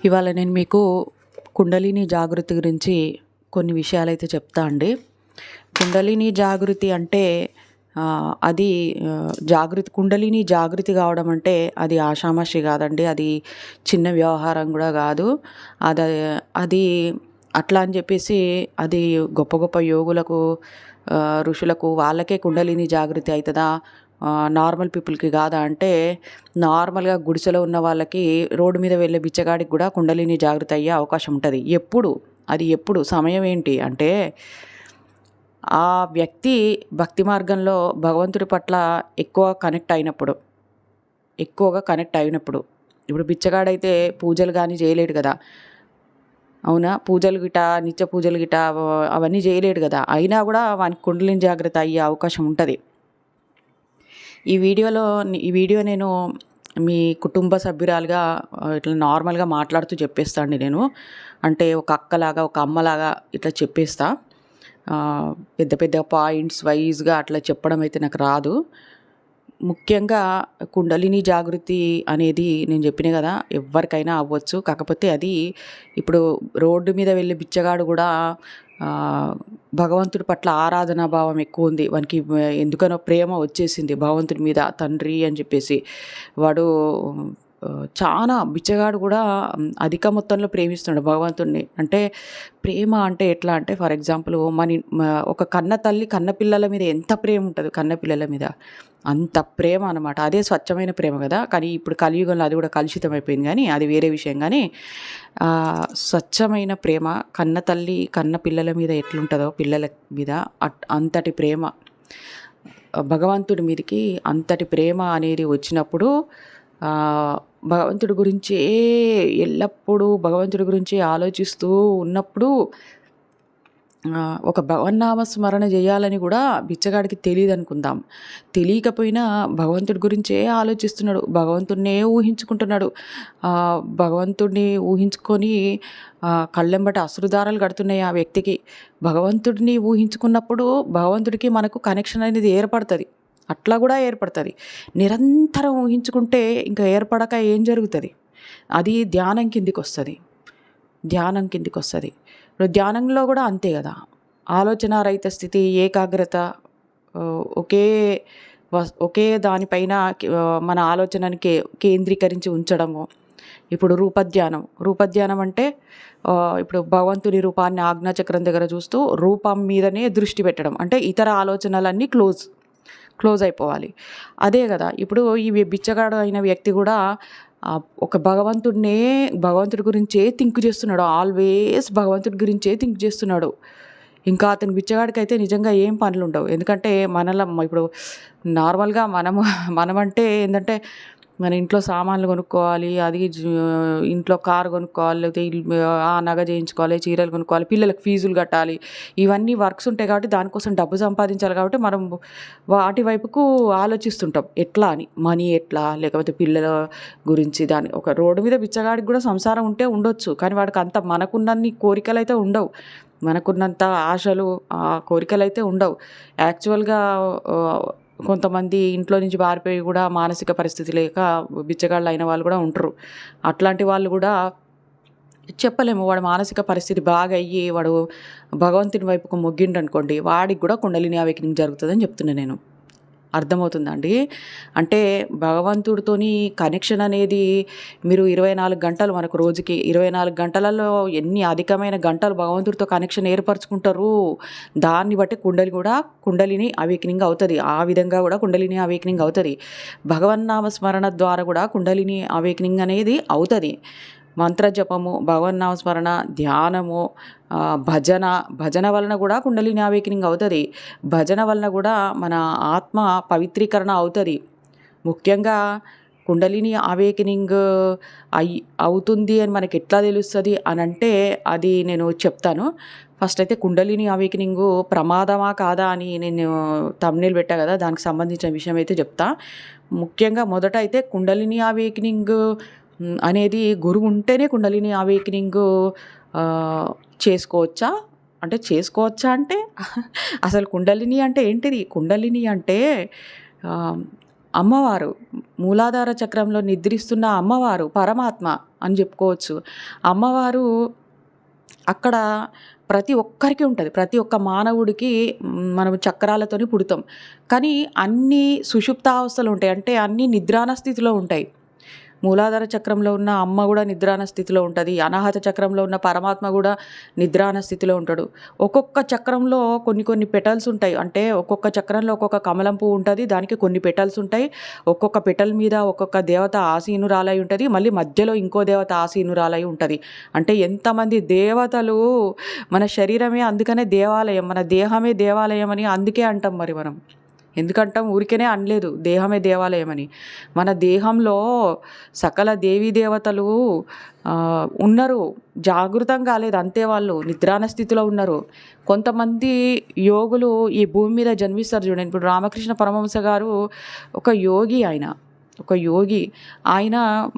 ఇవాళ నేను మీకు కుండలిని జాగృతి గురించి కొన్ని విషయాలైతే చెప్తా అండి. కుండలిని జాగృతి అంటే అది కుండలిని జాగృతి కావడం అంటే అది ఆషామాషి కాదండి. అది చిన్న వ్యవహారం కూడా కాదు. అది అది అట్లా అని చెప్పేసి అది గొప్ప గొప్ప యోగులకు ఋషులకు వాళ్ళకే కుండలిని జాగృతి అవుతుందా, నార్మల్ పీపుల్కి కాదా అంటే, నార్మల్గా గుడిసెలో ఉన్న వాళ్ళకి, రోడ్డు మీద వెళ్ళే బిచ్చగాడికి కూడా కుండలిని జాగృతి అయ్యే అవకాశం ఉంటుంది. ఎప్పుడు సమయం ఏంటి అంటే, ఆ వ్యక్తి భక్తి మార్గంలో భగవంతుడి పట్ల ఎక్కువగా కనెక్ట్ అయినప్పుడు. ఇప్పుడు బిచ్చగాడైతే పూజలు కానీ చేయలేడు కదా, అవునా? పూజలు గిట, నిత్య పూజలు గిట అవన్నీ చేయలేడు కదా. అయినా కూడా వానికి కుండలిని జాగృతి అయ్యే అవకాశం ఉంటుంది. ఈ వీడియో నేను మీ కుటుంబ సభ్యురాలుగా ఇట్లా నార్మల్గా మాట్లాడుతూ చెప్పేస్తాండి. నేను అంటే ఒక అక్కలాగా, ఒక అమ్మలాగా ఇట్లా చెప్పేస్తా. పెద్ద పెద్ద పాయింట్స్ వైజ్గా అట్లా చెప్పడం అయితే నాకు రాదు. ముఖ్యంగా కుండలిని జాగృతి అనేది నేను చెప్పిన కదా, ఎవరికైనా అవ్వచ్చు. కాకపోతే అది ఇప్పుడు రోడ్డు మీద వెళ్ళే బిచ్చగాడు కూడా భగవంతుడి పట్ల ఆరాధనా భావం ఎక్కువ ఉంది వానికి. ఎందుకనో ప్రేమ వచ్చేసింది భగవంతుడి మీద, తండ్రి అని చెప్పేసి. వాడు చాలా బిచ్చగాడు కూడా అధిక మొత్తంలో ప్రేమిస్తున్నాడు భగవంతుడిని. అంటే ప్రేమ అంటే ఎట్లా అంటే, ఫర్ ఎగ్జాంపుల్ ఒక కన్న తల్లి కన్న పిల్లల మీద ఎంత ప్రేమ ఉంటుంది, కన్న పిల్లల మీద అంత ప్రేమ అనమాట. అదే స్వచ్ఛమైన ప్రేమ కదా. కానీ ఇప్పుడు కలియుగంలో అది కూడా కలుషితం అయిపోయింది, కానీ అది వేరే విషయం. కానీ స్వచ్ఛమైన ప్రేమ కన్న తల్లి కన్న పిల్లల మీద ఎట్లుంటుందో, పిల్లల మీద అంతటి ప్రేమ భగవంతుడి మీదకి, అంతటి ప్రేమ అనేది వచ్చినప్పుడు భగవంతుడి గురించి ఎల్లప్పుడూ భగవంతుడి గురించి ఆలోచిస్తూ ఉన్నప్పుడు ఒక భగవన్నామ స్మరణ చేయాలని కూడా బిచ్చగాడికి తెలియదు అనుకుందాం. తెలియకపోయినా భగవంతుడి గురించే ఆలోచిస్తున్నాడు, భగవంతుడినే ఊహించుకుంటున్నాడు. భగవంతుడిని ఊహించుకొని కళ్ళెంబట అశ్రుధారాలు కడుతున్నాయి ఆ వ్యక్తికి. భగవంతుడిని ఊహించుకున్నప్పుడు భగవంతుడికి మనకు కనెక్షన్ అనేది ఏర్పడుతుంది. అట్లా కూడా ఏర్పడుతుంది. నిరంతరం ఊహించుకుంటే ఇంకా ఏర్పడక ఏం జరుగుతుంది? అది ధ్యానం కిందికి వస్తుంది. ఇప్పుడు ధ్యానంలో కూడా అంతే కదా. ఆలోచన రహిత స్థితి, ఏకాగ్రత, ఒకే దానిపైన మన ఆలోచనని కేంద్రీకరించి ఉంచడము. ఇప్పుడు రూపధ్యానం అంటే ఇప్పుడు భగవంతుని రూపాన్ని ఆజ్ఞాచక్రం దగ్గర చూస్తూ రూపం మీదనే దృష్టి పెట్టడం. అంటే ఇతర ఆలోచనలన్నీ క్లోజ్ అయిపోవాలి. అదే కదా. ఇప్పుడు ఈ బిచ్చగాడు అయిన వ్యక్తి కూడా ఒక భగవంతుడి గురించే థింక్ చేస్తున్నాడు. ఆల్వేస్ భగవంతుడి గురించే థింక్ చేస్తున్నాడు. ఇంకా అతని బిచ్చగాడికి అయితే నిజంగా ఏం పనులు ఉండవు. ఎందుకంటే ఇప్పుడు నార్మల్గా మనమంటే ఏంటంటే, మన ఇంట్లో సామాన్లు కొనుక్కోవాలి, అది ఇంట్లో కారు కొనుక్కోవాలి, లేకపోతే నగ చేయించుకోవాలి, చీరలు కొనుక్కోవాలి, పిల్లలకు ఫీజులు కట్టాలి, ఇవన్నీ వర్క్స్ ఉంటాయి కాబట్టి దానికోసం డబ్బు సంపాదించాలి. కాబట్టి మనం వాటి వైపుకు ఆలోచిస్తుంటాం. ఎట్లా అని, మనీ ఎట్లా, లేకపోతే పిల్లల గురించి. ఒక రోడ్డు మీద బిచ్చగాడికి కూడా సంసారం ఉంటే ఉండొచ్చు, కానీ వాడికి అంత మనకున్నన్ని కోరికలు అయితే ఉండవు, మనకున్నంత ఆశలు, కోరికలు అయితే ఉండవు. యాక్చువల్గా కొంతమంది ఇంట్లో నుంచి పారిపోయి కూడా మానసిక పరిస్థితి లేక బిచ్చగాళ్ళు అయిన వాళ్ళు కూడా ఉంటారు. అట్లాంటి వాళ్ళు కూడా చెప్పలేము. వాడు మానసిక పరిస్థితి బాగా అయ్యి వాడు భగవంతుని వైపుకు మొగ్గిండు అనుకోండి, వాడికి కూడా కుండలిని అవేకనింగ్ జరుగుతుందని చెప్తున్నా నేను. అర్థమవుతుందండి? అంటే భగవంతుడితోని కనెక్షన్ అనేది మీరు 24 గంటలు, మనకు రోజుకి 24 గంటలలో ఎన్ని అధికమైన గంటలు భగవంతుడితో కనెక్షన్ ఏర్పరచుకుంటారు, దాన్ని బట్టి కుండలిని అవేకనింగ్ అవుతుంది. ఆ విధంగా కూడా కుండలిని అవేకనింగ్ అవుతుంది. భగవన్నామ స్మరణ ద్వారా కూడా కుండలిని అవేకనింగ్ అనేది అవుతుంది. మంత్రజపము, భగవన్నామస్మరణ, ధ్యానము, భజన వలన కూడా కుండలిని అవేకనింగ్ అవుతుంది. భజన వలన కూడా మన ఆత్మ పవిత్రీకరణ అవుతుంది. ముఖ్యంగా కుండలిని అవేకనింగ్ అవుతుంది అని మనకి ఎట్లా తెలుస్తుంది అని అంటే, అది నేను చెప్తాను. ఫస్ట్ అయితే కుండలిని అవేకనింగ్ ప్రమాదమా కాదా అని నేను థంబ్నెయిల్ పెట్టా కదా, దానికి సంబంధించిన విషయం అయితే చెప్తా. ముఖ్యంగా మొదట అయితే కుండలిని అవేకనింగ్ అనేది గురువు ఉంటేనే కుండలిని అవేకనింగ్ చేసుకోవచ్చా అంటే అసలు కుండలిని అంటే ఏంటిది? కుండలిని అంటే అమ్మవారు, మూలాధార చక్రంలో నిద్రిస్తున్న అమ్మవారు పరమాత్మ అని చెప్పుకోవచ్చు. అమ్మవారు అక్కడ ప్రతి ఒక్కరికి ఉంటుంది. ప్రతి ఒక్క మానవుడికి మనం చక్రాలతోని పుడతాం. కానీ అన్నీ సుషుప్తావస్థలు ఉంటాయి. అంటే అన్నీ నిద్రాణ స్థితిలో ఉంటాయి. మూలాధార చక్రంలో ఉన్న అమ్మ కూడా నిద్రాణ స్థితిలో ఉంటుంది. అనాహత చక్రంలో ఉన్న పరమాత్మ కూడా నిద్రాణ స్థితిలో ఉంటాడు. ఒక్కొక్క చక్రంలో కొన్ని కొన్ని పెటల్స్ ఉంటాయి. అంటే ఒక్కొక్క చక్రంలో ఒక్కొక్క కమలం పువ్వు ఉంటుంది. దానికి కొన్ని పెటల్స్ ఉంటాయి. ఒక్కొక్క పెటల్ మీద ఒక్కొక్క దేవత ఆసీనురాలై ఉంటుంది. మళ్ళీ మధ్యలో ఇంకో దేవత ఆసీనురాలై ఉంటుంది. అంటే ఎంతమంది దేవతలు, మన శరీరమే అందుకనే దేవాలయం, మన దేహమే దేవాలయం అని అందుకే అంటాం. మరి మనం ఎందుకంటాం? ఊరికేనే అనలేదు దేహమే దేవాలయం అని. మన దేహంలో సకల దేవీ దేవతలు ఉన్నారు. జాగృతం కాలేదు అంతే, వాళ్ళు నిద్రాణ స్థితిలో ఉన్నారు. కొంతమంది యోగులు ఈ భూమి మీద జన్మిస్తారు చూడండి. ఇప్పుడు రామకృష్ణ పరమహంస గారు ఒక యోగి. ఒక యోగి. ఆయన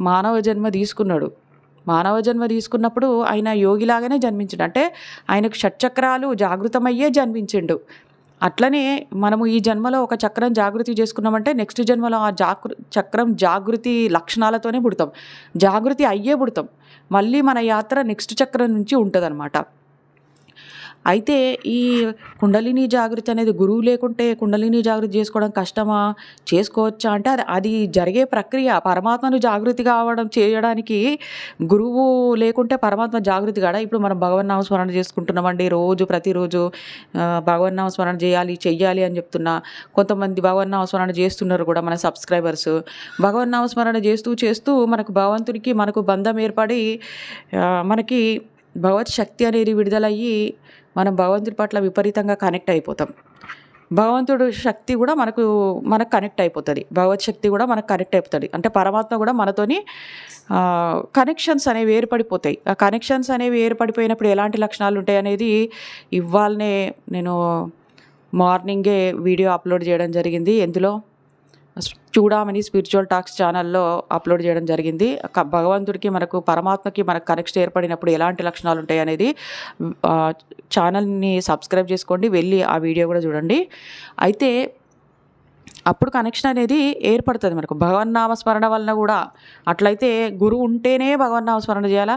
మానవ జన్మ తీసుకున్నాడు. మానవ జన్మ తీసుకున్నప్పుడు ఆయన యోగిలాగానే జన్మించాడు. అంటే ఆయనకు షట్చక్రాలు జాగృతమయ్యే జన్మించిండు. అట్లనే మనము ఈ జన్మలో ఒక చక్రం జాగృతి చేసుకున్నామంటే నెక్స్ట్ జన్మలో ఆ చక్రం జాగృతి లక్షణాలతోనే పుడతాం. జాగృతి అయ్యే పుడతాం. మళ్ళీ మన యాత్ర నెక్స్ట్ చక్రం నుంచి ఉంటుందన్నమాట. అయితే ఈ కుండలిని జాగృతి అనేది గురువు లేకుంటే కుండలిని జాగృతి చేసుకోవడం కష్టమా, చేసుకోవచ్చా అంటే అది జరిగే ప్రక్రియ. పరమాత్మను జాగృతి చేయడానికి గురువు లేకుంటే పరమాత్మ జాగృతి కాడా? ఇప్పుడు మనం భగవన్నామ స్మరణ చేసుకుంటున్నామండి ప్రతిరోజు భగవన్నామ స్మరణ చెయ్యాలి అని చెప్తున్నా. కొంతమంది భగవన్నామ స్మరణ చేస్తున్నారు కూడా మన సబ్స్క్రైబర్స్. భగవన్నామ స్మరణ చేస్తూ మనకు భగవంతుడికి మనకు బంధం ఏర్పడి మనకి భగవత్ శక్తి అనేది విడుదలయ్యి మనం భగవంతుడి పట్ల విపరీతంగా కనెక్ట్ అయిపోతాం. భగవంతుడు శక్తి కూడా మనకు కనెక్ట్ అయిపోతుంది. భగవత్ శక్తి కూడా మనకు కనెక్ట్ అయిపోతుంది. అంటే పరమాత్మ కూడా మనతోని కనెక్షన్స్ అనేవి ఏర్పడిపోతాయి. ఆ కనెక్షన్స్ అనేవి ఏర్పడిపోయినప్పుడు ఎలాంటి లక్షణాలు ఉంటాయి అనేది ఇవాళనే నేను మార్నింగే వీడియో అప్లోడ్ చేయడం జరిగింది. ఎందులో చూడమని స్పిరిచువల్ టాక్స్ ఛానల్లో అప్లోడ్ చేయడం జరిగింది. భగవంతుడికి మనకు పరమాత్మకి మనకు కనెక్షన్ ఏర్పడినప్పుడు ఎలాంటి లక్షణాలు ఉంటాయి అనేది ఛానల్ని సబ్స్క్రైబ్ చేసుకోండి, వెళ్ళి ఆ వీడియో కూడా చూడండి. అయితే అప్పుడు కనెక్షన్ అనేది ఏర్పడుతుంది మనకు భగవన్నామ స్మరణ వలన కూడా. అట్లయితే గురువు ఉంటేనే భగవన్నామ స్మరణ చేయాలా?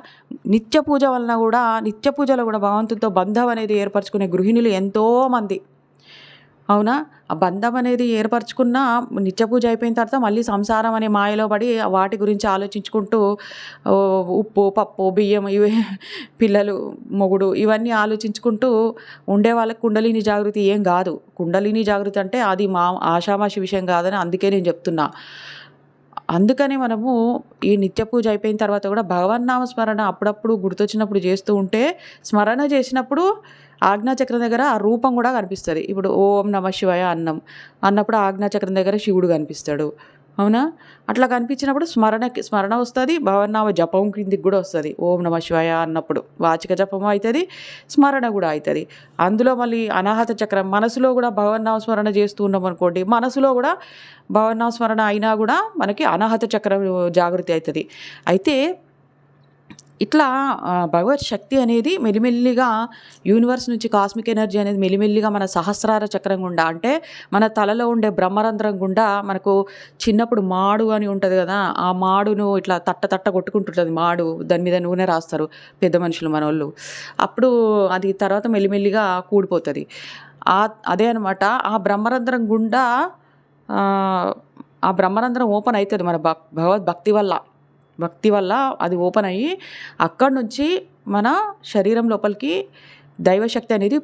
నిత్య పూజ వలన కూడా, నిత్య పూజలో కూడా భగవంతుడితో బంధం అనేది ఏర్పరచుకునే గృహిణులు ఎంతోమంది. అవునా? ఆ బంధం అనేది ఏర్పరచుకున్న నిత్య పూజ అయిపోయిన తర్వాత మళ్ళీ సంసారం అనే మాయలో పడి వాటి గురించి ఆలోచించుకుంటూ ఉప్పు, పప్పు, బియ్యం, ఇవి పిల్లలు, మొగుడు ఇవన్నీ ఆలోచించుకుంటూ ఉండే వాళ్ళకి కుండలిని జాగృతి ఏం కాదు. కుండలిని జాగృతి అంటే అది ఆషామాషి విషయం కాదని అందుకే నేను చెప్తున్నా. అందుకని మనము ఈ నిత్య పూజ అయిపోయిన తర్వాత కూడా భగవన్నామ స్మరణ అప్పుడప్పుడు గుర్తొచ్చినప్పుడు చేస్తూ ఉంటే, స్మరణ చేసినప్పుడు ఆజ్ఞాచక్రం దగ్గర ఆ రూపం కూడా కనిపిస్తుంది. ఇప్పుడు ఓం నమ శివాయ అన్నప్పుడు ఆజ్ఞాచక్రం దగ్గర శివుడు కనిపిస్తాడు. అవునా? అట్లా కనిపించినప్పుడు స్మరణ వస్తుంది. భగవన్నామ జపం కిందికి కూడా వస్తుంది. ఓం నమ శివాయ అన్నప్పుడు వాచిక జపం అవుతుంది, స్మరణ కూడా అవుతుంది. అందులో మళ్ళీ అనాహత చక్రం మనసులో కూడా భగవన్నామ స్మరణ చేస్తూ ఉన్నాం అనుకోండి, మనసులో కూడా భగవన్నామ స్మరణ అయినా కూడా మనకి అనాహత చక్రం జాగృతి అవుతుంది. అయితే ఇట్లా భగవత్ శక్తి అనేది మెల్లిమెల్లిగా యూనివర్స్ నుంచి కాస్మిక్ ఎనర్జీ అనేది మెల్లిమెల్లిగా మన సహస్రార చక్రం గుండా, అంటే మన తలలో ఉండే బ్రహ్మరంధ్రం గుండా మనకు చిన్నప్పుడు మాడు అని ఉంటుంది కదా, ఆ మాడును ఇట్లా తట్ట కొట్టుకుంటుంటుంది మాడు. దాని మీద నూనె రాస్తారు పెద్ద మనుషులు మనోళ్ళు. అప్పుడు అది తర్వాత మెల్లిమెల్లిగా కూడిపోతుంది. అదే అనమాట. ఆ బ్రహ్మరంధ్రం గుండా ఆ బ్రహ్మరంధ్రం ఓపెన్ అవుతుంది మన భక్తి వల్ల అది ఓపెన్ అయ్యి అక్కడి నుంచి మన శరీరం లోపలికి దైవశక్తి అనేది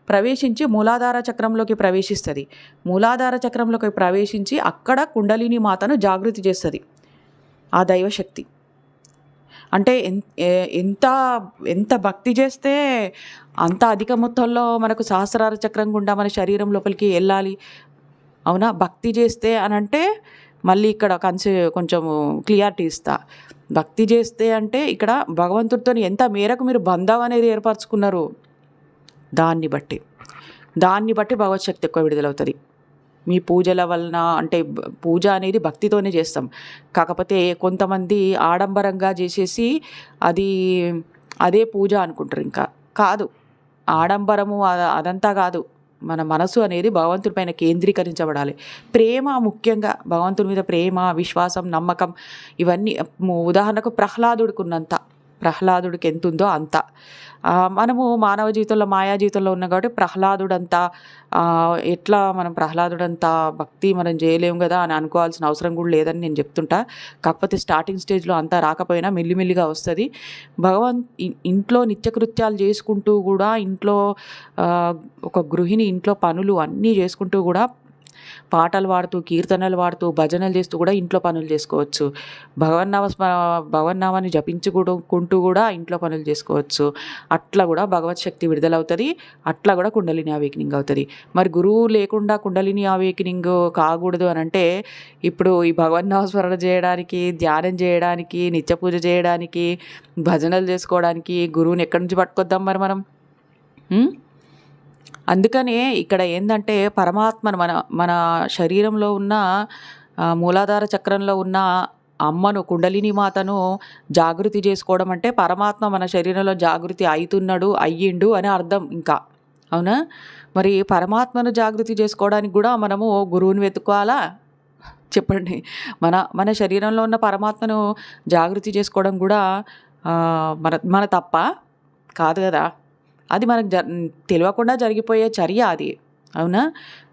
ప్రవేశించి మూలాధార చక్రంలోకి ప్రవేశిస్తుంది. మూలాధార చక్రంలోకి ప్రవేశించి అక్కడ కుండలిని మాతను జాగృతి చేస్తుంది ఆ దైవశక్తి. అంటే ఎంత భక్తి చేస్తే అంత అధిక మొత్తంలో మనకు సహస్రార చక్రం గుండా మన శరీరం లోపలికి వెళ్ళాలి. అవునా? భక్తి చేస్తే అని అంటే మళ్ళీ ఇక్కడ కొంచెం క్లియారిటీ ఇస్తా. భక్తి చేస్తే అంటే ఇక్కడ భగవంతుడితో ఎంత మేరకు మీరు బంధం అనేది ఏర్పరచుకున్నారు దాన్ని బట్టి భగవత్ శక్తి ఎక్కువ విడుదలవుతుంది. మీ పూజల వలన, అంటే పూజ అనేది భక్తితోనే చేస్తాం. కాకపోతే కొంతమంది ఆడంబరంగా చేసేసి అదే పూజ అనుకుంటారు. ఇంకా కాదు, ఆడంబరము అదంతా కాదు. మన మనసు అనేది భగవంతుడి పైన కేంద్రీకరించబడాలి. ప్రేమ ముఖ్యంగా భగవంతుడి మీద ప్రేమ, విశ్వాసం, నమ్మకం ఇవన్నీ ఉదాహరణకు ప్రహ్లాదుడికి ఎంతుందో అంత. మనము మానవ జీవితంలో మాయా జీవితంలో ఉన్నాం కాబట్టి ప్రహ్లాదుడంతా ఎట్లా మనం ప్రహ్లాదుడంతా భక్తి మనం చేయలేము కదా అని అనుకోవాల్సిన అవసరం కూడా లేదని నేను చెప్తుంటా. కాకపోతే స్టార్టింగ్ స్టేజ్లో అంతా రాకపోయినా మెల్లిమెల్లిగా వస్తుంది. ఇంట్లో నిత్యకృత్యాలు చేసుకుంటూ కూడా ఇంట్లో ఒక గృహిణి ఇంట్లో పనులు అన్నీ చేసుకుంటూ కూడా పాటలు పాడుతూ, కీర్తనలు పాడుతూ, భజనలు చేస్తూ కూడా ఇంట్లో పనులు చేసుకోవచ్చు. భగవన్నామాన్ని జపించుకుంటూ కూడా ఇంట్లో పనులు చేసుకోవచ్చు. అట్లా కూడా భగవత్ శక్తి విడుదలవుతుంది. అట్లా కూడా కుండలిని అవేకనింగ్ అవుతుంది. మరి గురువు లేకుండా కుండలిని అవేకనింగ్ కాకూడదు అని అంటే ఇప్పుడు ఈ భగవన్నామస్మరణ చేయడానికి, ధ్యానం చేయడానికి, నిత్య పూజ చేయడానికి, భజనలు చేసుకోవడానికి గురువుని ఎక్కడి నుంచి పట్టుకొద్దాం మరి మనం? అందుకనే ఇక్కడ ఏందంటే పరమాత్మను మన శరీరంలో ఉన్న మూలాధార చక్రంలో ఉన్న అమ్మను, కుండలిని మాతను జాగృతి చేసుకోవడం అంటే పరమాత్మ మన శరీరంలో జాగృతి అయ్యిండు అని అర్థం ఇంకా. అవునా? మరి పరమాత్మను జాగృతి చేసుకోవడానికి కూడా మనము గురువుని వెతుక్కోవాలా? చెప్పండి. మన శరీరంలో ఉన్న పరమాత్మను జాగృతి చేసుకోవడం కూడా మన తప్ప కాదు కదా. అది మనకు తెలియకుండా జరిగిపోయే చర్య అది. అవునా?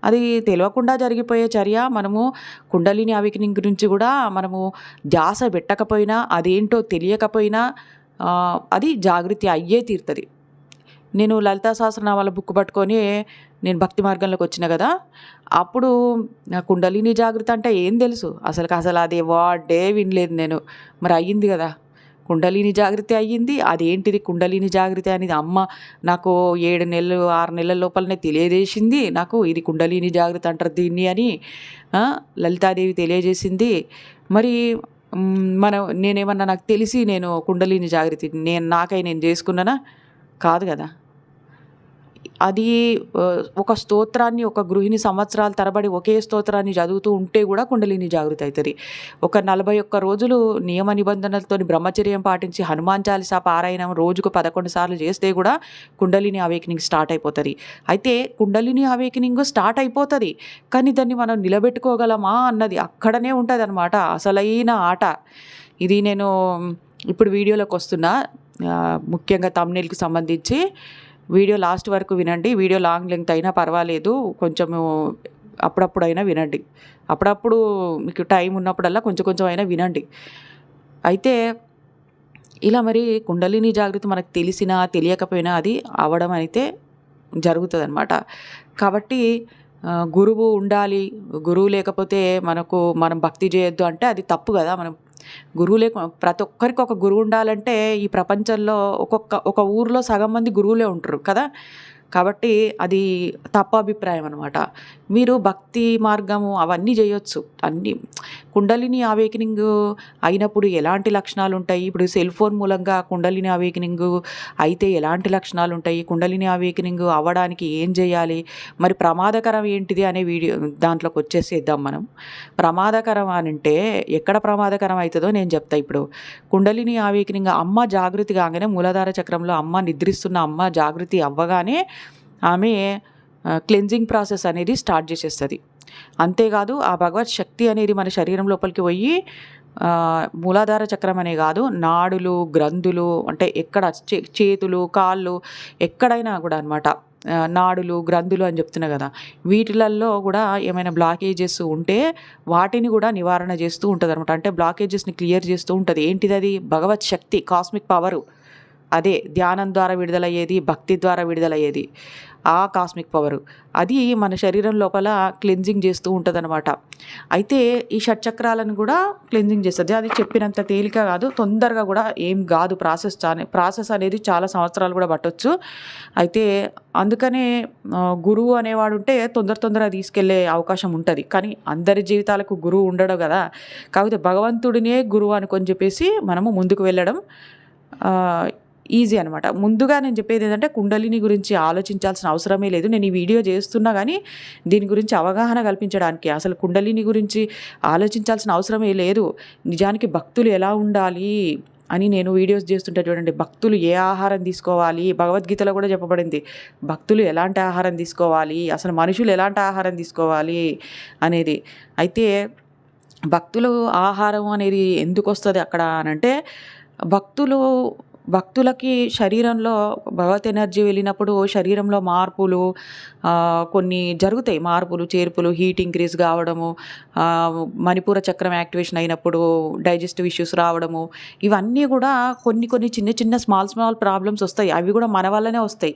అది తెలియకుండా జరిగిపోయే చర్య. మనము కుండలిని అవేకనింగ్ గురించి కూడా మనము ధ్యాస పెట్టకపోయినా, అదేంటో తెలియకపోయినా అది జాగృతి అయ్యే తీరుతుంది. నేను లలితా సహస్రనామాల బుక్ పట్టుకొని నేను భక్తి మార్గంలోకి వచ్చిన కదా, అప్పుడు నా కుండలిని జాగృతి అంటే ఏం తెలుసు అసలు అది వాడే వినలేదు నేను. మరి అయ్యింది కదా, కుండలిని జాగృతి అయ్యింది. అదేంటిది కుండలిని జాగృతి అనేది అమ్మ నాకు 7 నెలలు 6 నెలల లోపలనే తెలియజేసింది. నాకు ఇది కుండలిని జాగృతి అంటారు దీన్ని అని లలితాదేవి తెలియజేసింది. మరి నేనేమన్నా నాకు తెలిసి నేను కుండలిని జాగృతి నేను చేసుకున్నానా? కాదు కదా. అది ఒక స్తోత్రాన్ని ఒక గృహిణి సంవత్సరాల తరబడి ఒకే స్తోత్రాన్ని చదువుతూ ఉంటే కూడా కుండలిని జాగృతి అవుతుంది. ఒక 41 రోజులు నియమ నిబంధనలతో బ్రహ్మచర్యం పాటించి హనుమాన్ చాలీసా పారాయణం రోజుకు 11 సార్లు చేస్తే కూడా కుండలిని అవేకనింగ్ స్టార్ట్ అయిపోతుంది. అయితే కుండలిని అవేకనింగ్ స్టార్ట్ అయిపోతుంది, కానీ దాన్ని మనం నిలబెట్టుకోగలమా అన్నది అక్కడనే ఉంటుంది అన్నమాట అసలైన ఆట. ఇది నేను ఇప్పుడు వీడియోలోకి వస్తున్నా. ముఖ్యంగా థంబ్నెయిల్కి సంబంధించి వీడియో లాస్ట్ వరకు వినండి. వీడియో లాంగ్ లెంగ్త్ అయినా పర్వాలేదు, కొంచెము అప్పుడప్పుడైనా వినండి. అప్పుడప్పుడు మీకు టైం ఉన్నప్పుడల్లా కొంచెం అయినా వినండి. అయితే ఇలా మరి కుండలిని జాగృతి మనకు తెలిసినా తెలియకపోయినా అది అవ్వడం అయితే జరుగుతుంది అన్నమాట. కాబట్టి గురువు ఉండాలి, గురువు లేకపోతే మనం భక్తి చేయొద్దు అంటే అది తప్పు కదా. మనం ప్రతి ఒక్కరికి ఒక గురువు ఉండాలంటే ఈ ప్రపంచంలో ఒక ఊరిలో సగం మంది గురువులే ఉంటారు కదా. కాబట్టి అది తప్పు అభిప్రాయం అనమాట. మీరు భక్తి మార్గము అవన్నీ చేయొచ్చు. అన్నీ కుండలిని అవేకనింగ్ అయినప్పుడు ఎలాంటి లక్షణాలు ఉంటాయి, ఇప్పుడు సెల్ ఫోన్ మూలంగా కుండలిని అవేకనింగ్ అయితే ఎలాంటి లక్షణాలు ఉంటాయి, కుండలిని అవేకనింగ్ అవ్వడానికి ఏం చేయాలి, మరి ప్రమాదకరం ఏంటిది అనే వీడియో దాంట్లోకి వచ్చేసేద్దాం మనం. ప్రమాదకరం అని అంటే ఎక్కడ ప్రమాదకరం అవుతుందో నేను చెప్తా. ఇప్పుడు కుండలిని అవేకనింగ్ అమ్మ జాగృతి కాగానే మూలాధార చక్రంలో అమ్మ నిద్రిస్తున్న అమ్మ జాగృతి అవ్వగానే ఆమె క్లెన్జింగ్ ప్రాసెస్ అనేది స్టార్ట్ చేసేస్తుంది. అంతేకాదు ఆ భగవత్ శక్తి అనేది మన శరీరం లోపలికి పోయి మూలాధార చక్రం అనే కాదు, నాడులు, గ్రంథులు అంటే ఎక్కడ చేతులు, కాళ్ళు ఎక్కడైనా కూడా అనమాట. నాడులు, గ్రంథులు అని చెప్తున్నా కదా, వీటిలల్లో కూడా ఏమైనా బ్లాకేజెస్ ఉంటే వాటిని కూడా నివారణ చేస్తూ ఉంటుంది అనమాట. అంటే బ్లాకేజెస్ని క్లియర్ చేస్తూ ఉంటుంది. ఏంటిది అది? భగవత్ శక్తి, కాస్మిక్ పవరు. అదే ధ్యానం ద్వారా విడుదలయ్యేది, భక్తి ద్వారా విడుదలయ్యేది ఆ కాస్మిక్ పవరు. అది మన శరీరం లోపల క్లెన్జింగ్ చేస్తూ ఉంటుంది అనమాట. అయితే ఈ షట్చక్రాలను కూడా క్లెన్జింగ్ చేస్తుంది. అది చెప్పినంత తేలిక కాదు, తొందరగా కూడా ఏం కాదు. ప్రాసెస్ అనేది చాలా సంవత్సరాలు కూడా పట్టవచ్చు. అయితే అందుకనే గురువు అనేవాడు ఉంటే తొందరగా తీసుకెళ్లే అవకాశం ఉంటుంది. కానీ అందరి జీవితాలకు గురువు ఉండడు కదా. కాకపోతే భగవంతుడినే గురువు అనుకొని చెప్పేసి మనము ముందుకు వెళ్ళడం ఈజీ అనమాట. ముందుగా నేను చెప్పేది ఏంటంటే కుండలిని గురించి ఆలోచించాల్సిన అవసరమే లేదు. నేను ఈ వీడియో చేస్తున్నా కానీ దీని గురించి అవగాహన కల్పించడానికి, అసలు కుండలిని గురించి ఆలోచించాల్సిన అవసరమే లేదు. నిజానికి భక్తులు ఎలా ఉండాలి అని నేను వీడియోస్ చేస్తుంటే చూడండి, భక్తులు ఏ ఆహారం తీసుకోవాలి, భగవద్గీతలో కూడా చెప్పబడింది భక్తులు ఎలాంటి ఆహారం తీసుకోవాలి, అసలు మనుషులు ఎలాంటి ఆహారం తీసుకోవాలి అనేది. అయితే భక్తులు ఆహారం అనేది ఎందుకు వస్తుంది అక్కడ అనంటే, భక్తులకి శరీరంలో భగవత్ ఎనర్జీ వెళ్ళినప్పుడు శరీరంలో మార్పులు కొన్ని జరుగుతాయి. మార్పులు చేర్పులు, హీట్ ఇంక్రీజ్ కావడము, మణిపూర చక్రం యాక్టివేషన్ అయినప్పుడు డైజెస్టివ్ ఇష్యూస్ రావడము, ఇవన్నీ కూడా కొన్ని చిన్న చిన్న స్మాల్ ప్రాబ్లమ్స్ వస్తాయి. అవి కూడా మన వల్లనే వస్తాయి.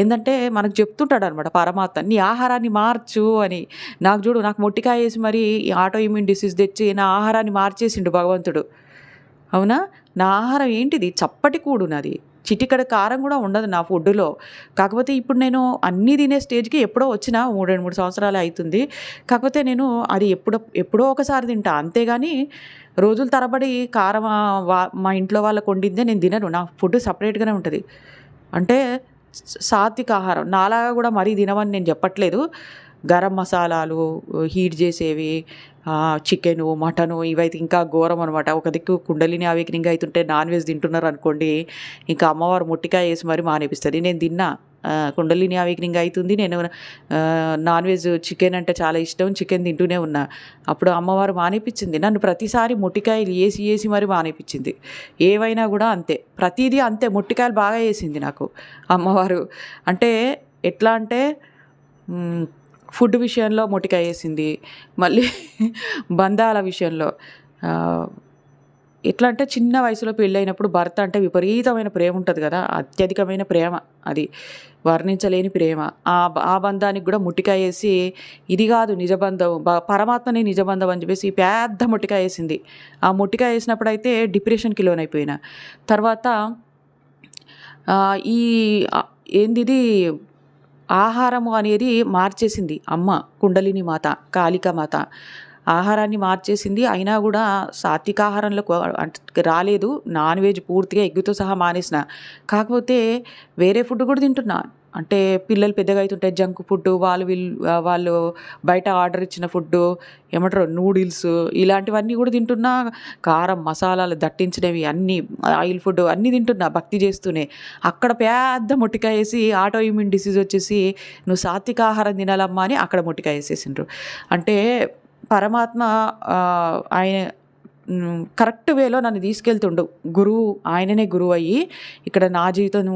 ఏంటంటే మనకు చెప్తుంటాడు అనమాట పరమాత్మ, నీ ఆహారాన్ని మార్చు అని. నాకు మొట్టికాయ వేసి మరి ఆటో ఇమ్యూన్ డిసీజ్ తెచ్చి నా ఆహారాన్ని మార్చేసిండు భగవంతుడు. అవునా? నా ఆహారం ఏంటిది, చప్పటి కూడు నాది, చిటికడ కారం కూడా ఉండదు నా ఫుడ్డులో. కాకపోతే ఇప్పుడు నేను అన్నీ తినే స్టేజ్కి ఎప్పుడో వచ్చిన 3 సంవత్సరాలు అవుతుంది. కాకపోతే నేను అది ఎప్పుడో ఒకసారి తింటా, అంతేగాని రోజుల తరబడి కారం మా ఇంట్లో వాళ్ళకు వండిందే నేను తినను. నా ఫుడ్ సపరేట్గానే ఉంటుంది. అంటే సాత్విక ఆహారం నాలాగా కూడా మరీ తినమని నేను చెప్పట్లేదు. గరం మసాలాలు, హీట్ చేసేవి, చికెను, మటను, ఇవైతే ఇంకా ఘోరం అనమాట. ఒక దిక్కు కుండలిని అవేకనింగ్ అవుతుంటే నాన్ వెజ్ తింటున్నారు అనుకోండి, ఇంకా అమ్మవారు మొట్టికాయ వేసి మరి మానేపిస్తుంది. నేను తిన్నా, కుండలిని అవేకనింగ్ అవుతుంది. నేను నాన్ వెజ్ చికెన్ అంటే చాలా ఇష్టం, చికెన్ తింటూనే ఉన్నా. అప్పుడు అమ్మవారు మానేపించింది నన్ను. ప్రతిసారి మొట్టికాయలు వేసి మరి మానేపించింది. ఏవైనా కూడా అంతే, ప్రతిదీ అంతే. మొట్టికాయలు బాగా వేసింది నాకు అమ్మవారు. అంటే ఎట్లా అంటే ఫుడ్ విషయంలో మొటికాయ వేసింది. మళ్ళీ బంధాల విషయంలో ఎట్లా అంటే, చిన్న వయసులో పెళ్ళైనప్పుడు భర్త అంటే విపరీతమైన ప్రేమ ఉంటుంది కదా, అత్యధికమైన ప్రేమ, అది వర్ణించలేని ప్రేమ. ఆ బంధానికి కూడా మొట్టికాయ వేసి, ఇది కాదు నిజబంధం, పరమాత్మనే నిజబంధం అని చెప్పేసి పెద్ద మొట్టికాయ వేసింది. ఆ మొట్టికాయ వేసినప్పుడు అయితే డిప్రెషన్కి లోనైపోయినా. తర్వాత ఈ ఏందిది ఆహారము అనేది మార్చేసింది అమ్మ, కుండలిని మాత, కాళికా మాత ఆహారాన్ని మార్చేసింది. అయినా కూడా సాత్విక ఆహారంలో రాలేదు. నాన్ వెజ్ పూర్తిగా ఎగ్గుతో సహా మానేసిన. కాకపోతే వేరే ఫుడ్ కూడా తింటున్నా. అంటే పిల్లలు పెద్దగా అవుతుంటే జంక్ ఫుడ్, వాళ్ళు బయట ఆర్డర్ ఇచ్చిన ఫుడ్డు, ఏమంటారు నూడిల్స్, ఇలాంటివన్నీ కూడా తింటున్నా. కారం మసాలాలు దట్టించినవి అన్నీ, ఆయిల్ ఫుడ్ అన్నీ తింటున్నా భక్తి చేస్తూనే. అక్కడ పెద్ద మొట్టికాయ వేసి ఆటో ఇమ్యూన్ డిసీజ్ వచ్చేసి నువ్వు సాత్విక ఆహారం తినాలమ్మా అని అక్కడ మొట్టికాయ వేసేసిండ్రు. అంటే పరమాత్మ ఆయన కరెక్ట్ వేలో నన్ను తీసుకెళ్తుండు. ఆయననే గురువు అయ్యి ఇక్కడ నా జీవితం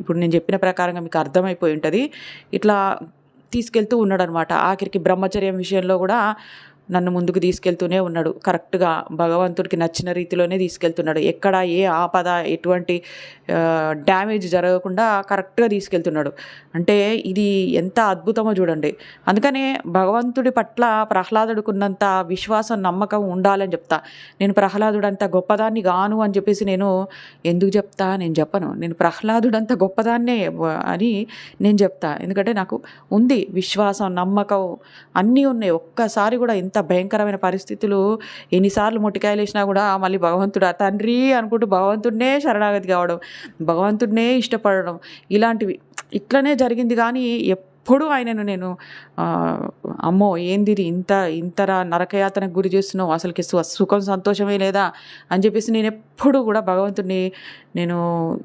ఇప్పుడు నేను చెప్పిన ప్రకారంగా మీకు అర్థమైపోయి ఉంటుంది. ఇట్లా తీసుకెళ్తూ ఉన్నాడు అనమాట. ఆఖరికి బ్రహ్మచర్యం విషయంలో కూడా నన్ను ముందుకు తీసుకెళ్తూనే ఉన్నాడు. కరెక్ట్గా భగవంతుడికి నచ్చిన రీతిలోనే తీసుకెళ్తున్నాడు. ఎక్కడ ఏ ఆపద, ఎటువంటి డ్యామేజ్ జరగకుండా కరెక్ట్గా తీసుకెళ్తున్నాడు. అంటే ఇది ఎంత అద్భుతమో చూడండి. అందుకనే భగవంతుడి పట్ల ప్రహ్లాదుడికున్నంత విశ్వాసం, నమ్మకం ఉండాలని చెప్తా. నేను ప్రహ్లాదుడంత గొప్పదాన్ని గాను అని చెప్పేసి నేను ఎందుకు చెప్తా, నేను చెప్పను. నేను ప్రహ్లాదుడంత గొప్పదాన్నే అని నేను చెప్తా. ఎందుకంటే నాకు ఉంది విశ్వాసం, నమ్మకం అన్నీ ఉన్నాయి. ఒక్కసారి కూడా ఎంత భయంకరమైన పరిస్థితులు, ఎన్నిసార్లు మొట్టికాయలు వేసినా కూడా మళ్ళీ భగవంతుడు తండ్రి అనుకుంటూ భగవంతుడినే శరణాగతి కావడం, భగవంతుడినే ఇష్టపడడం, ఇలాంటివి ఇట్లనే జరిగింది. కానీ ఎప్పుడు ఆయనను నేను అమ్మో ఏంది ఇంతరా నరకయాతనకు గురి చేస్తున్నావు, అసలుకి సుఖం సంతోషమే లేదా అని చెప్పేసి నేను ఎప్పుడు కూడా భగవంతుడిని నేను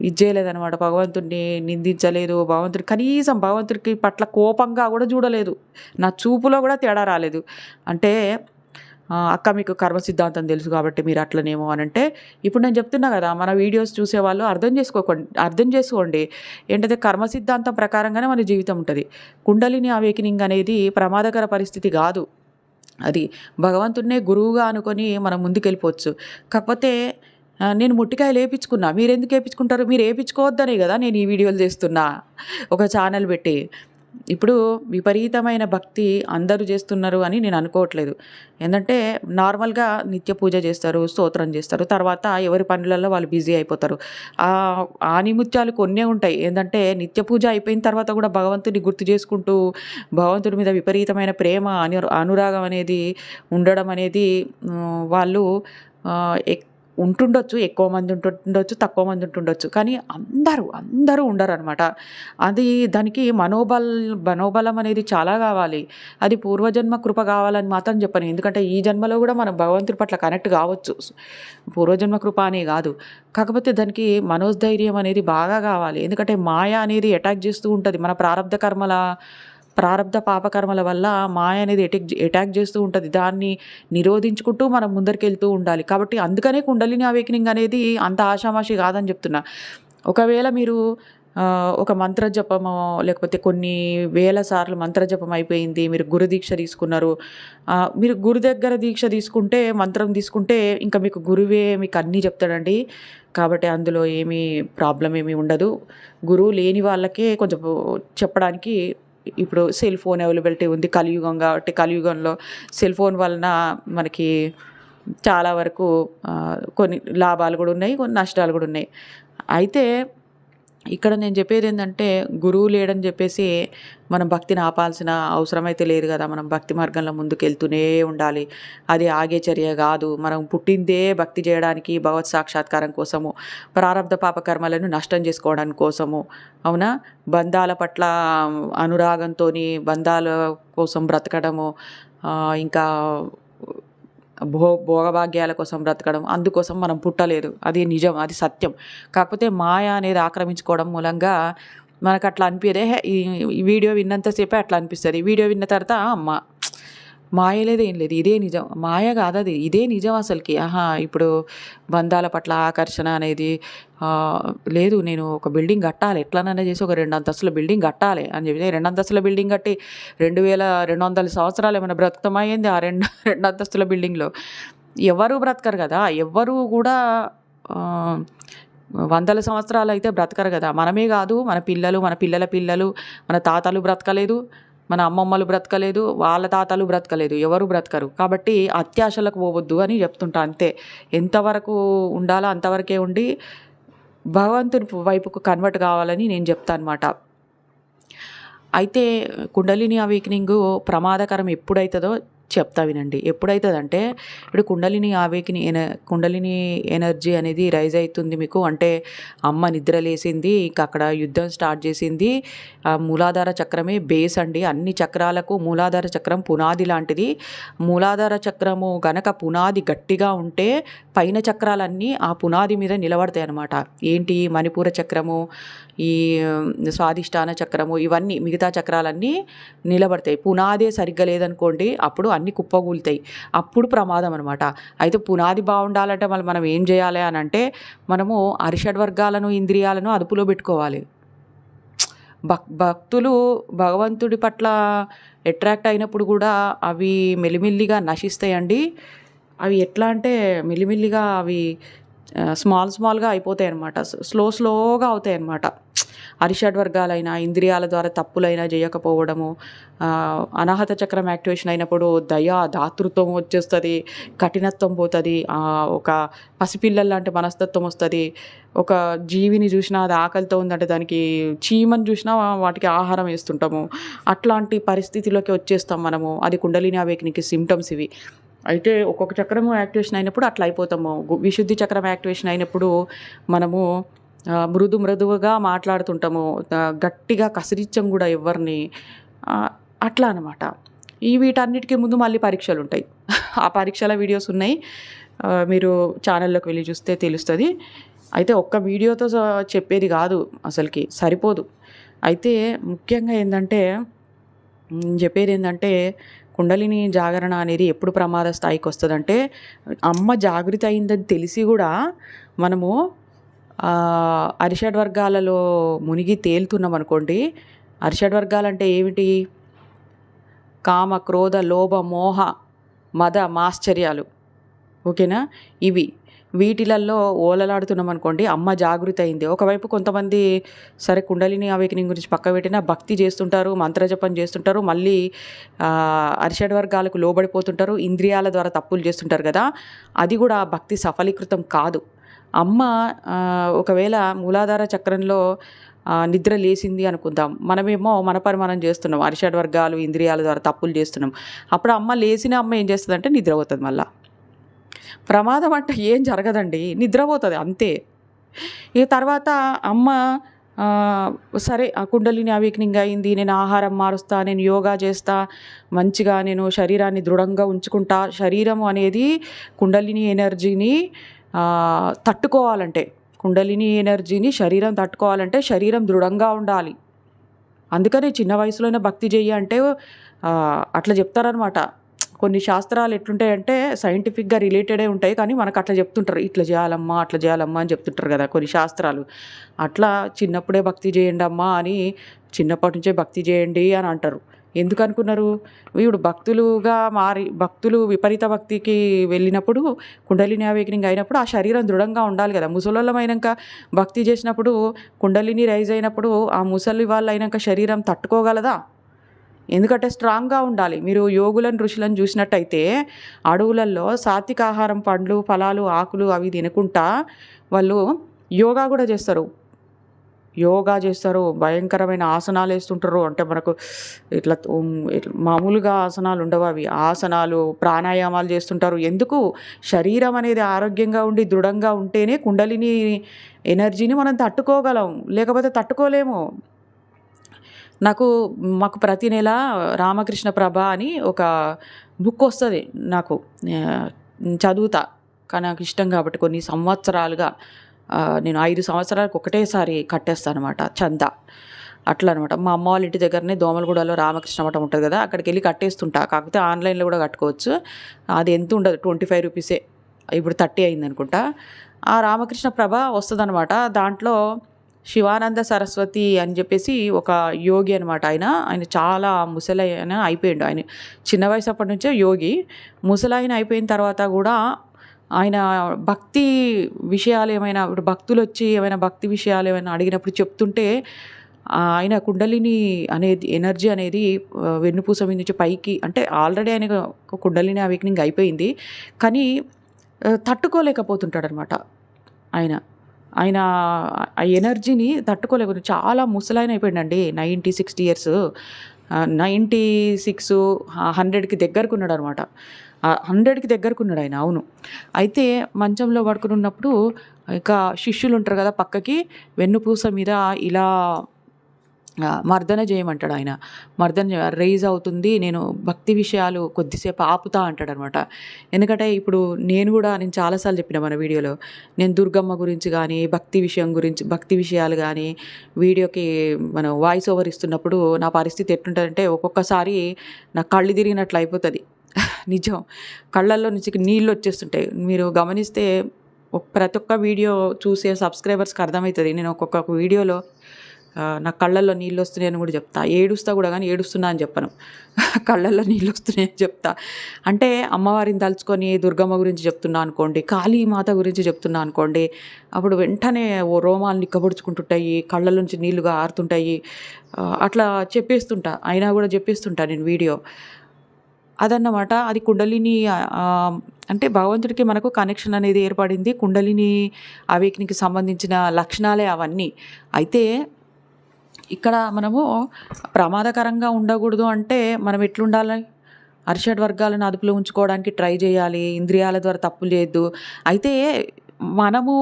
ఇది చేయలేదనమాట. భగవంతుడిని నిందించలేదు. కనీసం భగవంతుడికి పట్ల కోపంగా కూడా చూడలేదు. నా చూపులో కూడా తేడా రాలేదు. అంటే అక్క మీకు కర్మ సిద్ధాంతం తెలుసు కాబట్టి మీరు అట్లనేమో అని అంటే, ఇప్పుడు నేను చెప్తున్నా కదా, మన వీడియోస్ చూసేవాళ్ళు అర్థం చేసుకోండి. ఏంటంటే కర్మ సిద్ధాంతం ప్రకారంగానే మన జీవితం ఉంటుంది. కుండలిని అవేకనింగ్ అనేది ప్రమాదకర పరిస్థితి కాదు. అది భగవంతుడినే గురువుగా అనుకొని మనం ముందుకెళ్ళిపోవచ్చు. కాకపోతే నేను మొట్టికాయలు వేయించుకున్నా. మీరు ఎందుకు వేయించుకుంటారు? మీరు వేయించుకోవద్దనే కదా నేను ఈ వీడియోలు చేస్తున్నా, ఒక ఛానల్ పెట్టి. ఇప్పుడు విపరీతమైన భక్తి అందరూ చేస్తున్నారు అని నేను అనుకోవట్లేదు. ఏంటంటే నార్మల్గా నిత్య పూజ చేస్తారు, స్తోత్రం చేస్తారు, తర్వాత ఎవరి పనులలో వాళ్ళు బిజీ అయిపోతారు. ఆనిముత్యాలు కొన్నే ఉంటాయి. ఏంటంటే నిత్య పూజ అయిపోయిన తర్వాత కూడా భగవంతుని గుర్తు చేసుకుంటూ భగవంతుడి మీద విపరీతమైన ప్రేమ, అనురాగం అనేది ఉండడం అనేది వాళ్ళు ఉంటుండొచ్చు, ఎక్కువ మంది ఉంటుండొచ్చు, తక్కువ మంది ఉంటుండొచ్చు. కానీ అందరూ ఉండరనమాట. అది దానికి మనోబలం అనేది చాలా కావాలి. అది పూర్వజన్మ కృప కావాలని మాత్రం చెప్పను. ఎందుకంటే ఈ జన్మలో కూడా మనం భగవంతుడి పట్ల కనెక్ట్ కావచ్చు. పూర్వజన్మ కృప అనే కాదు. కాకపోతే దానికి మనోధైర్యం అనేది బాగా కావాలి. ఎందుకంటే మాయ అనేది అటాక్ చేస్తూ ఉంటది. మన ప్రారబ్ధ పాపకర్మల వల్ల మాయ అనేది అటాక్ చేస్తూ ఉంటది. దాన్ని నిరోధించుకుంటూ మనం ముందరికెళ్తూ ఉండాలి. కాబట్టి అందుకనే కుండలిని అవేకెనింగ్ అనేది అంత ఆషామాషి కాదని చెప్తున్నా. ఒకవేళ మీరు ఒక మంత్ర జపమో లేకపోతే కొన్ని వేల సార్లు మంత్ర జపం అయిపోయింది. మీరు గురు దీక్ష తీసుకున్నారు. మీరు గురు దగ్గర దీక్ష తీసుకుంటే, మంత్రం తీసుకుంటే ఇంకా మీకు గురువే మీకు అన్నీ చెప్తాడండి. కాబట్టి అందులో ప్రాబ్లమ్ ఏమీ ఉండదు. గురువు లేని వాళ్ళకే కొంచెం చెప్పడానికి ఇప్పుడు సెల్ ఫోన్ అవైలబిలిటీ ఉంది. కలియుగం కాబట్టి కలియుగంలో సెల్ ఫోన్ వలన మనకి చాలా వరకు కొన్ని లాభాలు కూడా ఉన్నాయి, కొన్ని నష్టాలు కూడా ఉన్నాయి. అయితే ఇక్కడ నేను చెప్పేది ఏంటంటే, గురువు లేడని చెప్పేసి మనం భక్తిని ఆపాల్సిన అవసరం అయితే లేదు కదా. మనం భక్తి మార్గంలో ముందుకెళ్తూనే ఉండాలి. అది ఆగే చర్య కాదు. మనం పుట్టిందే భక్తి చేయడానికి, భగవత్ సాక్షాత్కారం కోసము, ప్రారబ్ధ పాపకర్మలను నష్టం చేసుకోవడానికి కోసము. అవునా? బంధాల పట్ల అనురాగంతోని బంధాల కోసం బ్రతకడము, ఇంకా భోగభాగ్యాల కోసం బ్రతకడం, అందుకోసం మనం పుట్టలేదు. అది నిజం, అది సత్యం. కాకపోతే మాయ అనేది ఆక్రమించుకోవడం మూలంగా మనకు అట్లా అనిపించదే. ఈ వీడియో విన్నంతసేపే అట్లా అనిపిస్తుంది. వీడియో విన్న తర్వాత మాయ లేదు, ఏం లేదు, ఇదే నిజం. మాయ కాదు అది, ఇదే నిజం అసలుకి. ఇప్పుడు బంధాల పట్ల ఆకర్షణ అనేది లేదు. నేను ఒక బిల్డింగ్ కట్టాలి, ఎట్లనైనా చేసి ఒక 2 అంతస్తుల బిల్డింగ్ కట్టాలి అని చెప్పి 2 అంతస్తుల బిల్డింగ్ కట్టి 2200 సంవత్సరాలు ఏమైనా బ్రతుకమయ్యింది ఆ 2 అంతస్తుల బిల్డింగ్లో? ఎవరు బ్రతకరు కదా. ఎవ్వరూ కూడా వందల సంవత్సరాలు అయితే బ్రతకరు కదా. మనమే కాదు, మన పిల్లలు, మన పిల్లల పిల్లలు, మన తాతలు బ్రతకలేదు, మన అమ్మమ్మలు బ్రతకలేదు, వాళ్ళ తాతలు బ్రతకలేదు, ఎవరు బ్రతకరు. కాబట్టి అత్యాశలకు పోవద్దు అని చెప్తుంటా అంతే. ఎంతవరకు ఉండాలో అంతవరకే ఉండి భగవంతుని వైపుకు కన్వర్ట్ కావాలని నేను చెప్తాను అన్నమాట. అయితే కుండలిని అవేకనింగ్ ప్రమాదకరం ఎప్పుడైతుందో చెప్తా వినండి. ఎప్పుడైతుందంటే, ఇప్పుడు కుండలిని ఎనర్జీ అనేది రైజ్ అవుతుంది మీకు. అంటే అమ్మ నిద్ర లేసింది, ఇంకా అక్కడ యుద్ధం స్టార్ట్ చేసింది. మూలాధార చక్రమే బేస్ అండి. అన్ని చక్రాలకు మూలాధార చక్రం పునాది లాంటిది. మూలాధార చక్రము గనక పునాది గట్టిగా ఉంటే పైన చక్రాలన్నీ ఆ పునాది మీద నిలబడతాయి అన్నమాట. ఏంటి? మణిపూర చక్రము, ఈ స్వాధిష్టాన చక్రము, ఇవన్నీ మిగతా చక్రాలన్నీ నిలబడతాయి. పునాదే సరిగ్గా లేదనుకోండి, అప్పుడు అన్నీ కుప్పగూలుతాయి. అప్పుడు ప్రమాదం అనమాట. అయితే పునాది బాగుండాలంటే మనం ఏం చేయాలి అని అంటే, మనము అరిషడ్వర్గాలను, ఇంద్రియాలను అదుపులో పెట్టుకోవాలి. భక్తులు భగవంతుడి పట్ల అట్రాక్ట్ అయినప్పుడు కూడా అవి మెల్లిమెల్లిగా నశిస్తాయండి. అవి ఎట్లా అంటే మెల్లిమెల్లిగా అవి స్మాల్గా అయిపోతాయి అన్నమాట. స్లోగా అవుతాయి అన్నమాట. అరిషడ్ వర్గాలైన ఇంద్రియాల ద్వారా తప్పులైనా చేయకపోవడము, అనాహత చక్రం యాక్టివేషన్ అయినప్పుడు దాతృత్వం వచ్చేస్తుంది, కఠినత్వం పోతుంది, ఒక పసిపిల్లల లాంటి మనస్తత్వం వస్తుంది. ఒక జీవిని చూసినా అది ఆకలితో ఉందంటే దానికి చీమని చూసినా వాటికి ఆహారం వేస్తుంటాము. అట్లాంటి పరిస్థితిలోకి వచ్చేస్తాం మనము. అది కుండలిని అవేకనికి సిమ్టమ్స్ ఇవి. అయితే ఒక్కొక్క చక్రము యాక్టివేషన్ అయినప్పుడు అట్లా అయిపోతాము. విశుద్ధి చక్రం యాక్టివేషన్ అయినప్పుడు మనము మృదువుగా మాట్లాడుతుంటాము, గట్టిగా కసిరిచ్చం కూడా ఎవరిని, అట్లా అనమాట. వీటన్నిటికీ ముందు మళ్ళీ పరీక్షలు ఉంటాయి. ఆ పరీక్షల వీడియోస్ ఉన్నాయి, మీరు ఛానల్లోకి వెళ్ళి చూస్తే తెలుస్తుంది. అయితే ఒక్క వీడియోతో చెప్పేది కాదు, అసలుకి సరిపోదు. అయితే ముఖ్యంగా చెప్పేది ఏంటంటే, కుండలిని జాగరణ అనేది ఎప్పుడు ప్రమాద స్థాయికి వస్తుందంటే, అమ్మ జాగృతి అయిందని తెలిసి కూడా మనము అరిషడ్ వర్గాలలో మునిగి తేలుతున్నాం అనుకోండి. అరిషడ్ వర్గాలు అంటే ఏమిటి? కామ, క్రోధ, లోభ, మోహ, మద, మాశ్చర్యాలు. ఓకేనా? వీటిలల్లో ఓలలాడుతున్నాం అనుకోండి, అమ్మ జాగృతి అయింది. ఒకవైపు కొంతమంది సరే కుండలిని అవేకనింగ్ గురించి పక్క పెట్టినా భక్తి చేస్తుంటారు, మంత్రజపం చేస్తుంటారు, మళ్ళీ అరిషడ్ వర్గాలకు లోబడిపోతుంటారు, ఇంద్రియాల ద్వారా తప్పులు చేస్తుంటారు కదా. అది కూడా భక్తి సఫలీకృతం కాదు. అమ్మ ఒకవేళ మూలాధార చక్రంలో నిద్ర లేసింది అనుకుందాం, మనమేమో మన పని మనం చేస్తున్నాం, అరిషడ్ వర్గాలు ఇంద్రియాల ద్వారా తప్పులు చేస్తున్నాం. అప్పుడు అమ్మ ఏం చేస్తుందంటే నిద్ర పోతుంది మళ్ళీ. ప్రమాదం అంటే ఏం జరగదండి, నిద్రపోతుంది అంతే. ఇక తర్వాత అమ్మ సరే ఆ కుండలిని అవేకనింగ్ అయింది, నేను ఆహారం మారుస్తా, నేను యోగా చేస్తా, మంచిగా నేను శరీరాన్ని దృఢంగా ఉంచుకుంటా. శరీరం అనేది కుండలిని ఎనర్జీని తట్టుకోవాలంటే, కుండలిని ఎనర్జీని శరీరం తట్టుకోవాలంటే శరీరం దృఢంగా ఉండాలి. అందుకని చిన్న వయసులోనే భక్తి చెయ్యి అంటే అట్లా చెప్తారనమాట. కొన్ని శాస్త్రాలు ఎట్లుంటాయంటే సైంటిఫిక్గా రిలేటెడే ఉంటాయి, కానీ మనకు అట్లా చెప్తుంటారు, ఇట్లా చేయాలమ్మా అట్లా చేయాలమ్మా అని చెప్తుంటారు కదా కొన్ని శాస్త్రాలు. అట్లా చిన్నప్పుడే భక్తి చేయండి అమ్మా అని, చిన్నప్పటి నుంచే భక్తి చేయండి అని అంటారు. ఎందుకు అనుకున్నారు? వీడు భక్తులుగా మారి భక్తులు విపరీత భక్తికి వెళ్ళినప్పుడు, కుండలిని అవేకనింగ్ అయినప్పుడు ఆ శరీరం దృఢంగా ఉండాలి కదా. ముసలోళ్ళం అయినాక భక్తి చేసినప్పుడు, కుండలిని రైజ్ అయినప్పుడు ఆ ముసలి వాళ్ళు అయినాక శరీరం తట్టుకోగలదా? ఎందుకంటే స్ట్రాంగ్గా ఉండాలి. మీరు యోగులను ఋషులను చూసినట్టయితే అడవులలో సాత్విక ఆహారం, పండ్లు ఫలాలు ఆకులు అవి తినకుండా వాళ్ళు యోగా కూడా చేస్తారు. భయంకరమైన ఆసనాలు వేస్తుంటారు. అంటే మనకు ఇట్లా మామూలుగా ఆసనాలు ఉండవు, అవి ఆసనాలు ప్రాణాయామాలు చేస్తుంటారు. ఎందుకు? శరీరం అనేది ఆరోగ్యంగా ఉండి దృఢంగా ఉంటేనే కుండలిని ఎనర్జీని మనం తట్టుకోగలం, లేకపోతే తట్టుకోలేము. మాకు ప్రతి నెల రామకృష్ణ ప్రభ అని ఒక బుక్ వస్తుంది నాకు, చదువుతా. కానీ నాకు ఇష్టం కాబట్టి కొన్ని సంవత్సరాలుగా నేను 5 సంవత్సరాలకు ఒకటేసారి కట్టేస్తాను అనమాట చందా. అట్లా అనమాట. మా అమ్మ వాళ్ళ ఇంటి దగ్గరనే దోమలగూడలో రామకృష్ణ మఠం ఉంటుంది కదా, అక్కడికి వెళ్ళి కట్టేస్తుంటా. కాకపోతే ఆన్లైన్లో కూడా కట్టుకోవచ్చు. అది ఎంత ఉండదు, 25 రూపీసే. ఇప్పుడు 30 అయింది అనుకుంటా. ఆ రామకృష్ణ ప్రభ వస్తుందన్నమాట. దాంట్లో శివానంద సరస్వతి అని చెప్పేసి ఒక యోగి అనమాట. ఆయన చాలా ముసలైన అయిపోయిండు. ఆయన చిన్న వయసు అప్పటి నుంచే యోగి. ముసలాయన అయిపోయిన తర్వాత కూడా ఆయన భక్తి విషయాలు ఏమైనా, ఇప్పుడు భక్తులు వచ్చి ఏమైనా భక్తి విషయాలు ఏమైనా అడిగినప్పుడు చెప్తుంటే ఆయన కుండలిని అనేది ఎనర్జీ అనేది వెన్నుపూస మీద నుంచి పైకి, అంటే ఆల్రెడీ ఆయన కుండలిని అవేకనింగ్ అయిపోయింది, కానీ తట్టుకోలేకపోతుంటాడనమాట. ఆయన ఆ ఎనర్జీని తట్టుకోలేకపోతుంది. చాలా ముసలాయన అయిపోయిందండి, 60 ఇయర్స్, 96, 100కి దగ్గరకున్నాడు అనమాట. 100కి దగ్గరకున్నాడు ఆయన. అవును. అయితే మంచంలో పడుకుని ఉన్నప్పుడు ఇక శిష్యులు ఉంటారు కదా పక్కకి, వెన్నుపూస మీద ఇలా మర్దన చేయమంటాడు ఆయన. మర్దన రైజ్ అవుతుంది, నేను భక్తి విషయాలు కొద్దిసేపు ఆపుతా అంటాడనమాట. ఎందుకంటే ఇప్పుడు నేను చాలాసార్లు చెప్పిన మన వీడియోలో, నేను దుర్గమ్మ గురించి కానీ భక్తి విషయాలు కానీ వీడియోకి మనం వాయిస్ ఓవర్ ఇస్తున్నప్పుడు నా పరిస్థితి ఎట్లుంటుందంటే ఒక్కొక్కసారి నా కళ్ళు తిరిగినట్లు అయిపోతుంది. నిజం, కళ్ళల్లో నుంచి నీళ్ళు వచ్చేస్తుంటాయి. మీరు గమనిస్తే ప్రతి ఒక్క వీడియో చూసే సబ్స్క్రైబర్స్కి అర్థమవుతుంది. నేను ఒక్కొక్క వీడియోలో నా కళ్ళల్లో నీళ్ళు వస్తున్నాయని కూడా చెప్తా. ఏడుస్తా కూడా, కానీ ఏడుస్తున్నా అని చెప్పను, కళ్ళల్లో నీళ్ళు వస్తున్నాయని చెప్తా. అంటే అమ్మవారిని తలుచుకొని దుర్గమ్మ గురించి చెప్తున్నా అనుకోండి, కాళీమాత గురించి చెప్తున్నా అనుకోండి, అప్పుడు వెంటనే ఓ రోమాలు నిక్కబొడుచుకుంటుంటాయి, కళ్ళ నుంచి నీళ్ళుగా ఆరుతుంటాయి. అట్లా చెప్పేస్తుంటా, అయినా కూడా చెప్పేస్తుంటా నేను వీడియో. అదన్నమాట. అది కుండలిని, అంటే భగవంతుడికి మనకు కనెక్షన్ అనేది ఏర్పడింది. కుండలిని అవేకనికి సంబంధించిన లక్షణాలే అవన్నీ. అయితే ఇక్కడ మనము ప్రమాదకరంగా ఉండకూడదు అంటే మనం ఎట్లుండాలి? అరిషడ్ వర్గాలను అదుపులో ఉంచుకోవడానికి ట్రై చేయాలి. ఇంద్రియాల ద్వారా తప్పులు చేయొద్దు. అయితే మనము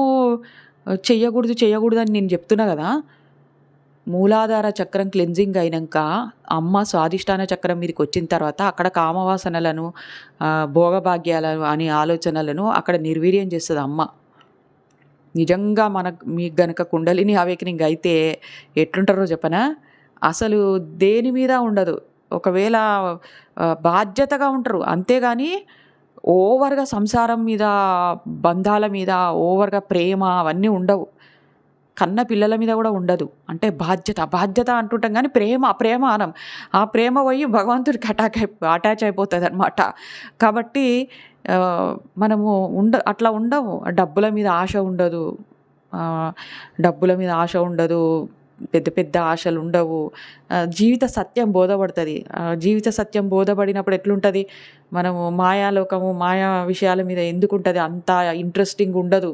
చేయకూడదు అని నేను చెప్తున్నా కదా. మూలాధార చక్రం క్లెన్జింగ్ అయినాక అమ్మ స్వాదిష్టాన చక్రం మీదకి వచ్చిన తర్వాత అక్కడ కామవాసనలను, భోగభాగ్యాలను అనే ఆలోచనలను అక్కడ నిర్వీర్యం చేస్తుంది అమ్మ. నిజంగా మీకు గనక కుండలిని అవేకనింగ్ అయితే ఎట్లుంటారో చెప్పనా? అసలు దేని మీద ఉండదు. ఒకవేళ బాధ్యతగా ఉంటారు, అంతేగాని ఓవర్గా సంసారం మీద, బంధాల మీద ఓవర్గా ప్రేమ అవన్నీ ఉండవు. కన్న పిల్లల మీద కూడా ఉండదు. అంటే బాధ్యత అంటుంటాం, కానీ ప్రేమ అనం. ఆ ప్రేమ పోయి భగవంతుడికి అటాచ్ అయిపోతుంది అనమాట. కాబట్టి మనము అట్లా ఉండము. డబ్బుల మీద ఆశ ఉండదు, పెద్ద పెద్ద ఆశలు ఉండవు. జీవిత సత్యం బోధపడుతుంది. జీవిత సత్యం బోధపడినప్పుడు ఎట్లుంటుంది? మనము మాయాలోకము, మాయా విషయాల మీద ఎందుకు ఉంటుంది? అంత ఇంట్రెస్టింగ్ ఉండదు.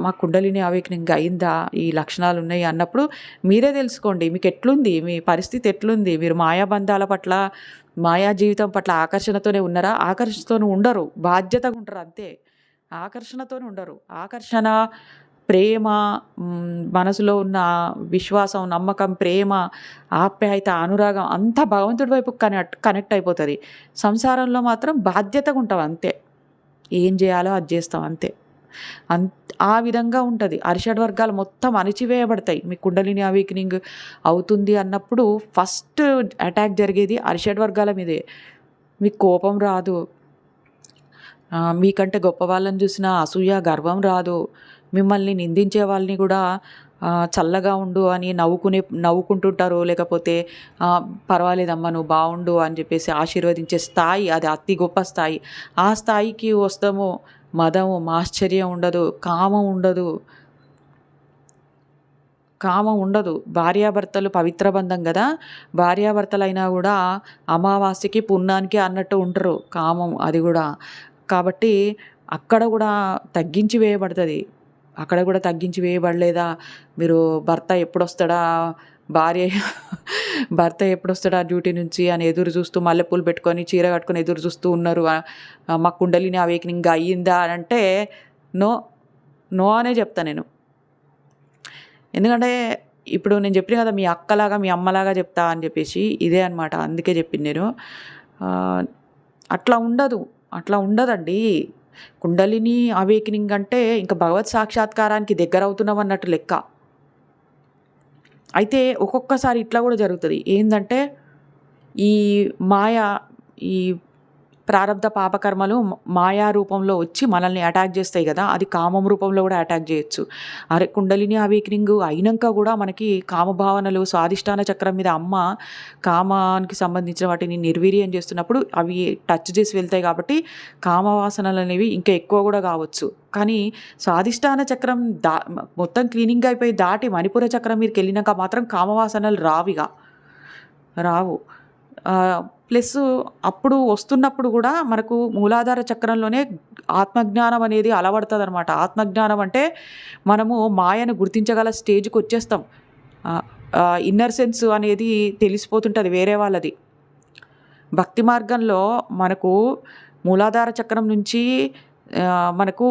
మా కుండలిని అవేకనింగ్ అయిందా, ఈ లక్షణాలు ఉన్నాయి అన్నప్పుడు మీరే తెలుసుకోండి, మీకు ఎట్లుంది, మీ పరిస్థితి ఎట్లుంది. మీరు మాయాబంధాల పట్ల, మాయా జీవితం పట్ల ఆకర్షణతోనే ఉన్నారా? ఆకర్షణతోనే ఉండరు, బాధ్యతగా ఉంటారు అంతే. ఆకర్షణతోని ఉండరు. ఆకర్షణ, ప్రేమ, మనసులో ఉన్న విశ్వాసం, నమ్మకం, ప్రేమ, ఆప్యాయత, అనురాగం అంతా భగవంతుడి వైపు కనెక్ట్ అయిపోతది. సంసారంలో మాత్రం బాధ్యతగా ఉంటాం అంతే. ఏం జేయాలో అది జేస్తాం అంతే. అన్ ఆ విధంగా ఉంటది. అరిషడ్ వర్గాలు మొత్తం అణిచివేయబడతాయి. మీ కుండలిని అవేకెనింగ్ అవుతుంది అన్నప్పుడు ఫస్ట్ అటాక్ జరిగేది అరిషడ్ వర్గాల మీదే. మీకు కోపం రాదు. మీకంటే గొప్ప వాళ్ళని చూసినా అసూయ, గర్వం రాదు. మిమ్మల్ని నిందించే వాళ్ళని కూడా చల్లగా ఉండు అని నవ్వుకుంటుంటారు. లేకపోతే పర్వాలేదమ్మా నువ్వు బావుండు అని చెప్పేసి ఆశీర్వదించే స్థాయి అది అతి గొప్ప స్థాయి. ఆ స్థాయికి వస్తాము. మదము, మాశ్చర్యం ఉండదు. కామం ఉండదు. భార్యాభర్తలు పవిత్ర బంధం గదా! భార్యాభర్తలైనా గూడా అమావాస్యకి, పున్నానికి అన్నట్టు ఉంటరు. కామం అది గూడా. కాబట్టి అక్కడ గూడా తగ్గించి వేయబడతది. అక్కడ గూడా తగ్గించి వేయబడలేదా? మీరు భర్త ఎప్పుడొస్తాడా? భార్య భర్త ఎప్పుడొస్తాడా డ్యూటీ నుంచి అని ఎదురు చూస్తూ మల్లెపూలు పెట్టుకొని, చీర కట్టుకొని ఎదురు చూస్తూ ఉన్నారు. మా కుండలిని అవేకెనింగ్ అయ్యిందా అనంటే నో. నో అనే జెప్తా నేను. ఎందుకంటే ఇప్పుడు నేను చెప్పిన కదా! మీ అక్కలాగా, మీ అమ్మలాగా చెప్తా అని చెప్పేసి ఇదే అనమాట. అందుకే చెప్పింది నేను. ఆహ్, అట్లా ఉండదు. అట్లా ఉండదండి. కుండలిని అవేకెనింగ్ అంటే ఇంక భగవత్ సాక్షాత్కారానికి దగ్గరవుతున్నాం అన్నట్టు లెక్క. అయితే ఒక్కొక్కసారి ఇట్లా కూడా జరుగుతది. ఏందంటే ఈ మాయ, ఈ ప్రారబ్ధ పాపకర్మలు మాయా రూపంలో వచ్చి మనల్ని అటాక్ చేస్తాయి కదా! అది కామం రూపంలో కూడా అటాక్ చేయొచ్చు. అరే కుండలిని అవేకెనింగ్ అయినంక కూడా మనకి కామభావనలు స్వాధిష్టాన చక్రం మీద అమ్మ కామానికి సంబంధించిన వాటిని నిర్వీర్యం చేస్తున్నప్పుడు అవి టచ్ చేసి వెళ్తాయి కాబట్టి కామవాసనలు అనేవి ఇంకా ఎక్కువ కూడా కావచ్చు. కానీ స్వాధిష్టాన చక్రం మొత్తం క్లీనింగ్ అయిపోయి దాటి మణిపుర చక్రం మీదకెళ్ళినాక మాత్రం కామవాసనలు రావు. ప్లస్ అప్పుడు వస్తున్నప్పుడు కూడా మనకు మూలాధార చక్రంలోనే ఆత్మజ్ఞానం అనేది అలవడతదనమాట. ఆత్మజ్ఞానం అంటే మనము మాయను గుర్తించగల స్టేజ్‌కి వచ్చేస్తాం. ఇన్నర్ సెన్స్ అనేది తెలిసిపోతుంటది వేరే వాళ్ళది. భక్తి మార్గంలో మనకు మూలాధార చక్రం నుంచి మనకు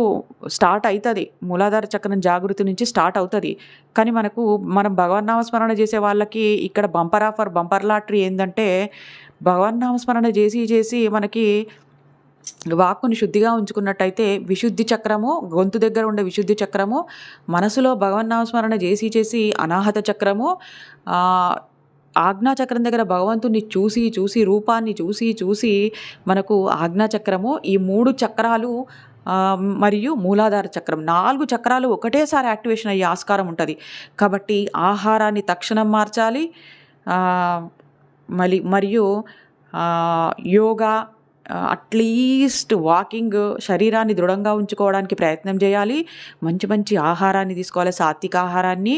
స్టార్ట్ అయితది. మూలాధార చక్రం జాగృతి నుంచి స్టార్ట్ అవుతది. కానీ మనం భగవన్నామస్మరణ చేసే వాళ్ళకి ఇక్కడ బంపర్ లాటరీ ఏందంటే భగవన్నామస్మరణ చేసి మనకి వాక్కుని శుద్ధిగా ఉంచుకున్నట్టయితే విశుద్ధి చక్రము, గొంతు దగ్గర ఉండే విశుద్ధి చక్రము, మనసులో భగవన్నామస్మరణ చేసి అనాహత చక్రము, ఆజ్ఞాచక్రం దగ్గర భగవంతుడిని చూసి రూపాన్ని చూసి మనకు ఆజ్ఞాచక్రము, ఈ 3 చక్రాలు మరియు మూలాధార చక్రం 4 చక్రాలు ఒకటేసారి యాక్టివేషన్ అయ్యే ఆస్కారం ఉంటది. కాబట్టి ఆహారాన్ని తక్షణం మార్చాలి. మరియు యోగా, అట్లీస్ట్ వాకింగ్, శరీరాన్ని దృఢంగా ఉంచుకోవడానికి ప్రయత్నం చేయాలి. మంచి ఆహారాన్ని తీసుకోవాలి. సాత్విక ఆహారాన్ని,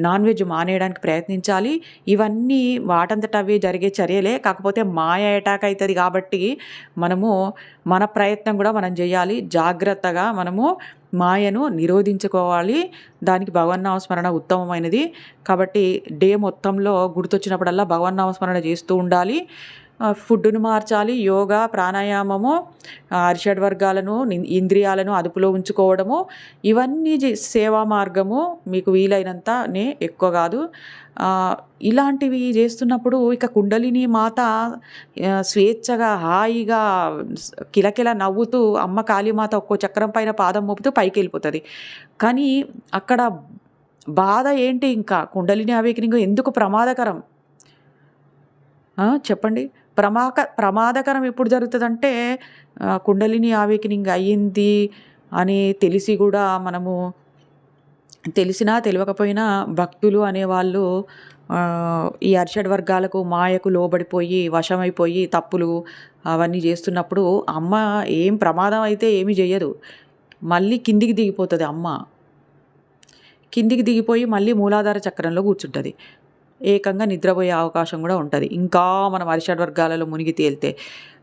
నాన్ వెజ్ మానేయడానికి ప్రయత్నించాలి. ఇవన్నీ వాటంతట అవే జరిగే చర్యలే. కాకపోతే మాయ అటాక్ అవుతుంది కాబట్టి మన ప్రయత్నం కూడా మనం చేయాలి. జాగ్రత్తగా మనము మాయను నిరోధించుకోవాలి. దానికి భగవన్నామస్మరణ ఉత్తమమైనది. కాబట్టి డే మొత్తంలో గుర్తొచ్చినప్పుడల్లా భగవన్నామస్మరణ చేస్తూ ఉండాలి. ఫుడ్డును మార్చాలి. యోగా, ప్రాణాయామము, అరిషడ్ వర్గాలను, ఇంద్రియాలను అదుపులో ఉంచుకోవడము, ఇవన్నీ సేవా మార్గము మీకు వీలైనంతనే, ఎక్కువ కాదు. ఇలాంటివి చేస్తున్నప్పుడు ఇక కుండలిని మాత స్వేచ్ఛగా హాయిగా కిలకిల నవ్వుతూ అమ్మ కాళీమాత ఒక్కో చక్రం పైన పాదం మోపుతూ పైకి వెళ్ళిపోతుంది. కానీ అక్కడ బాధ ఏంటి? ఇంకా కుండలిని అవేకెనింగ్ ఎందుకు ప్రమాదకరం చెప్పండి? ప్రమాదకరం ఎప్పుడు జరుగుతుందంటే కుండలిని అవేకెనింగ్ అయ్యింది అని తెలిసి కూడా మనము తెలిసినా తెలియకపోయినా భక్తులు అనేవాళ్ళు ఈ అరిషడ్ వర్గాలకు, మాయకు లోబడిపోయి వశమైపోయి తప్పులు అవన్నీ చేస్తున్నప్పుడు అమ్మ ఏం ప్రమాదం అయితే ఏమీ చేయదు. మళ్ళీ కిందికి దిగిపోతుంది అమ్మ. కిందికి దిగిపోయి మళ్ళీ మూలాధార చక్రంలో కూర్చుంటుంది. ఏకంగా నిద్రపోయే అవకాశం కూడా ఉంటుంది ఇంకా మనం అరిషడ్ వర్గాలలో మునిగి తేలితే.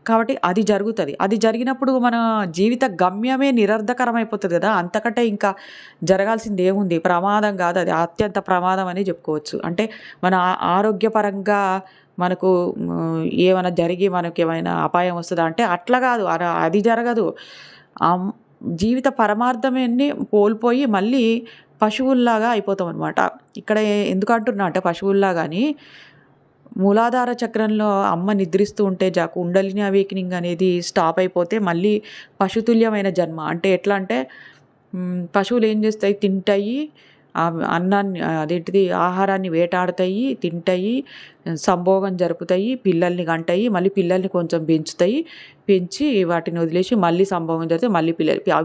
కాబట్టి అది జరుగుతుంది. అది జరిగినప్పుడు మన జీవిత గమ్యమే నిరర్ధకరమైపోతుంది కదా! అంతకంటే ఇంకా జరగాల్సింది ఏముంది? ప్రమాదం కాదు, అది అత్యంత ప్రమాదం అని చెప్పుకోవచ్చు. అంటే మన ఆరోగ్యపరంగా మనకు ఏమైనా జరిగి మనకేమైనా అపాయం వస్తుందా అంటే అట్లా కాదు. అది జరగదు. జీవిత పరమార్థాన్ని కోల్పోయి మళ్ళీ పశువుల్లాగా అయిపోతామనమాట. ఇక్కడ ఎందుకు అంటున్నా అంటే పశువుల్లాగాని మూలాధార చక్రంలో అమ్మ నిద్రిస్తూ ఉంటే కుండలిని అవేకనింగ్ అనేది స్టాప్ అయిపోతే మళ్ళీ పశుతుల్యమైన జన్మ. అంటే ఎట్లా అంటే పశువులు ఏం చేస్తాయి, తింటాయి, అన్నాన్ని అదేంటిది ఆహారాన్ని వేటాడతాయి, తింటాయి, సంభోగం జరుపుతాయి, పిల్లల్ని కంటాయి, మళ్ళీ పిల్లల్ని కొంచెం పెంచుతాయి, పెంచి వాటిని వదిలేసి మళ్ళీ సంభోగం జరిగితే మళ్ళీ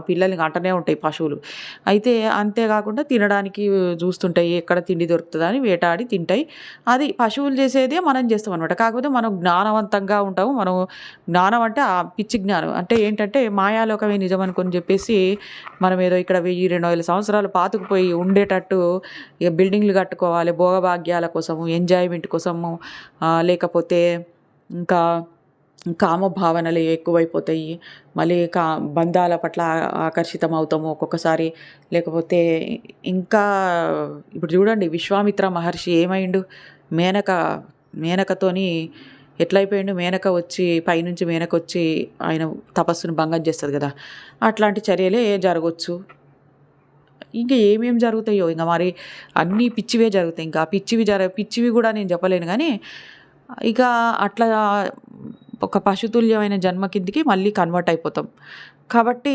పిల్లల్ని కంటనే ఉంటాయి పశువులు. అయితే అంతేకాకుండా తినడానికి చూస్తుంటాయి, ఎక్కడ తిండి దొరుకుతుందని వేటాడి తింటాయి. అది పశువులు చేసేదే మనం చేస్తాం అనమాట. కాకపోతే మనం జ్ఞానవంతంగా ఉంటాము. మనం జ్ఞానం అంటే ఆ పిచ్చి జ్ఞానం అంటే ఏంటంటే మాయాలోకమే నిజం అనుకొని చెప్పేసి మనం ఏదో ఇక్కడ 1000-2000 సంవత్సరాలు పాతుకుపోయి ఉండేటట్టు ఇక బిల్డింగ్లు కట్టుకోవాలి భోగభాగ్యాల కోసము, ఎంజాయ్మెంట్ కోసము, లేకపోతే ఇంకా కామభావనలు ఎక్కువైపోతాయి. మళ్ళీ బంధాల పట్ల ఆకర్షితం అవుతాము ఒక్కొక్కసారి. లేకపోతే ఇంకా ఇప్పుడు చూడండి విశ్వామిత్ర మహర్షి ఏమైండు, మేనకతోని ఎట్లయిపోయిండు, మేనక వచ్చి పైనుంచి మేనక వచ్చి ఆయన తపస్సును భంగం చేస్తుంది కదా. అట్లాంటి చర్యలే జరగవచ్చు. ఇంకా ఏమేమి జరుగుతాయో ఇంకా మరి అన్నీ పిచ్చివే జరుగుతాయి. ఇంకా పిచ్చివి కూడా నేను చెప్పలేను కానీ ఇక అట్లా ఒక పశుతుల్యమైన జన్మ కిందికి మళ్ళీ కన్వర్ట్ అయిపోతాం. కాబట్టి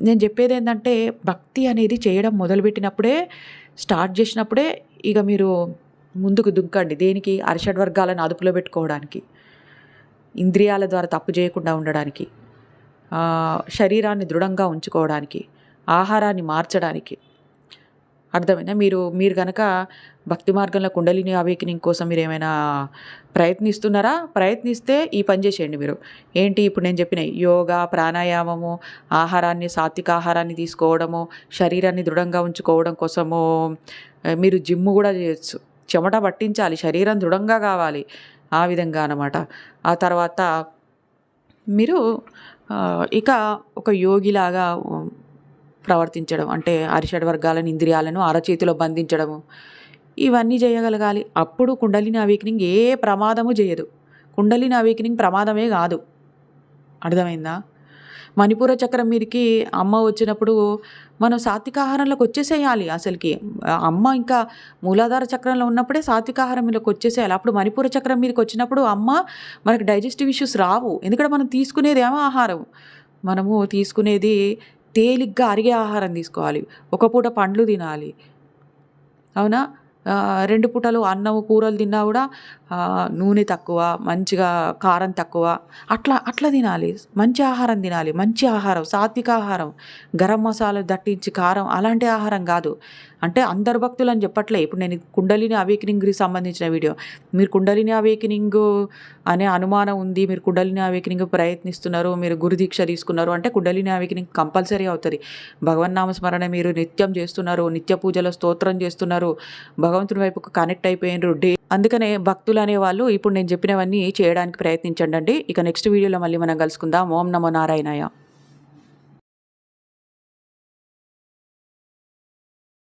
నేను చెప్పేది ఏంటంటే భక్తి అనేది చేయడం మొదలుపెట్టినప్పుడే, స్టార్ట్ చేసినప్పుడే ఇక మీరు ముందుకు దుంకండి. దేనికి? అరిషడ్వర్గాలను అదుపులో పెట్టుకోవడానికి, ఇంద్రియాల ద్వారా తప్పు చేయకుండా ఉండడానికి, శరీరాన్ని దృఢంగా ఉంచుకోవడానికి, ఆహారాన్ని మార్చడానికి. అర్థమైందా? మీరు కనుక భక్తి మార్గంలో కుండలిని అవేకనింగ్ కోసం మీరు ఏమైనా ప్రయత్నిస్తున్నారా? ప్రయత్నిస్తే ఈ పని చేసేయండి మీరు. ఏంటి ఇప్పుడు నేను చెప్పిన యోగా, ప్రాణాయామము, సాత్విక ఆహారాన్ని తీసుకోవడము, శరీరాన్ని దృఢంగా ఉంచుకోవడం కోసము మీరు జిమ్ కూడా చేయొచ్చు. చెమట పట్టించాలి, శరీరం దృఢంగా కావాలి, ఆ విధంగా అన్నమాట. ఆ తర్వాత మీరు ఇక ఒక యోగిలాగా ప్రవర్తించడం అంటే అరిషడ్ వర్గాలను, ఇంద్రియాలను అరచేతిలో బంధించడము, ఇవన్నీ చేయగలగాలి. అప్పుడు కుండలిని అవేకనింగ్ ఏ ప్రమాదము చేయదు. కుండలిని అవేకనింగ్ ప్రమాదమే కాదు. అర్థమైందా? మణిపూర చక్రం మీదకి అమ్మ వచ్చినప్పుడు మనం సాత్వికాహారంలోకి వచ్చేసేయాలి. అసలుకి అమ్మ ఇంకా మూలాధార చక్రంలో ఉన్నప్పుడే సాత్వికాహారంలోకి వచ్చేసేయాలి. అప్పుడు మణిపూర చక్రం మీదకి వచ్చినప్పుడు అమ్మ మనకు డైజెస్టివ్ ఇష్యూస్ రావు. ఎందుకంటే మనం తీసుకునేది ఏమో ఆహారం, మనము తీసుకునేది తేలిగ్గా అరిగే ఆహారం తీసుకోవాలి. ఒక పూట పండ్లు తినాలి, అవునా? 2 పూటలు అన్నం కూరలు తిన్నా కూడా నూనె తక్కువ, మంచిగా కారం తక్కువ, అట్లా తినాలి. మంచి ఆహారం తినాలి. మంచి ఆహారం, సాత్విక ఆహారం, గరం మసాలా దట్టించి కారం అలాంటి ఆహారం కాదు. అంటే అందరు భక్తులు అని చెప్పట్లే. ఇప్పుడు నేను కుండలిని అవేకనింగ్కి సంబంధించిన వీడియో. మీరు కుండలిని అవేకనింగ్ అనే అనుమానం ఉంది, మీరు కుండలిని అవేకనింగ్ ప్రయత్నిస్తున్నారు, మీరు గురుదీక్ష తీసుకున్నారు అంటే కుండలిని అవేకనింగ్ కంపల్సరీ అవుతుంది. భగవన్నామస్మరణ మీరు నిత్యం చేస్తున్నారు, నిత్య పూజలో స్తోత్రం చేస్తున్నారు, భగవంతుని వైపుకు కనెక్ట్ అయిపోయినారు అందుకనే భక్తులు అనేవాళ్ళు ఇప్పుడు నేను చెప్పినవన్నీ చేయడానికి ప్రయత్నించండి. ఇక నెక్స్ట్ వీడియోలో మళ్ళీ మనం కలుసుకుందాం. ఓం నమో నారాయణాయ.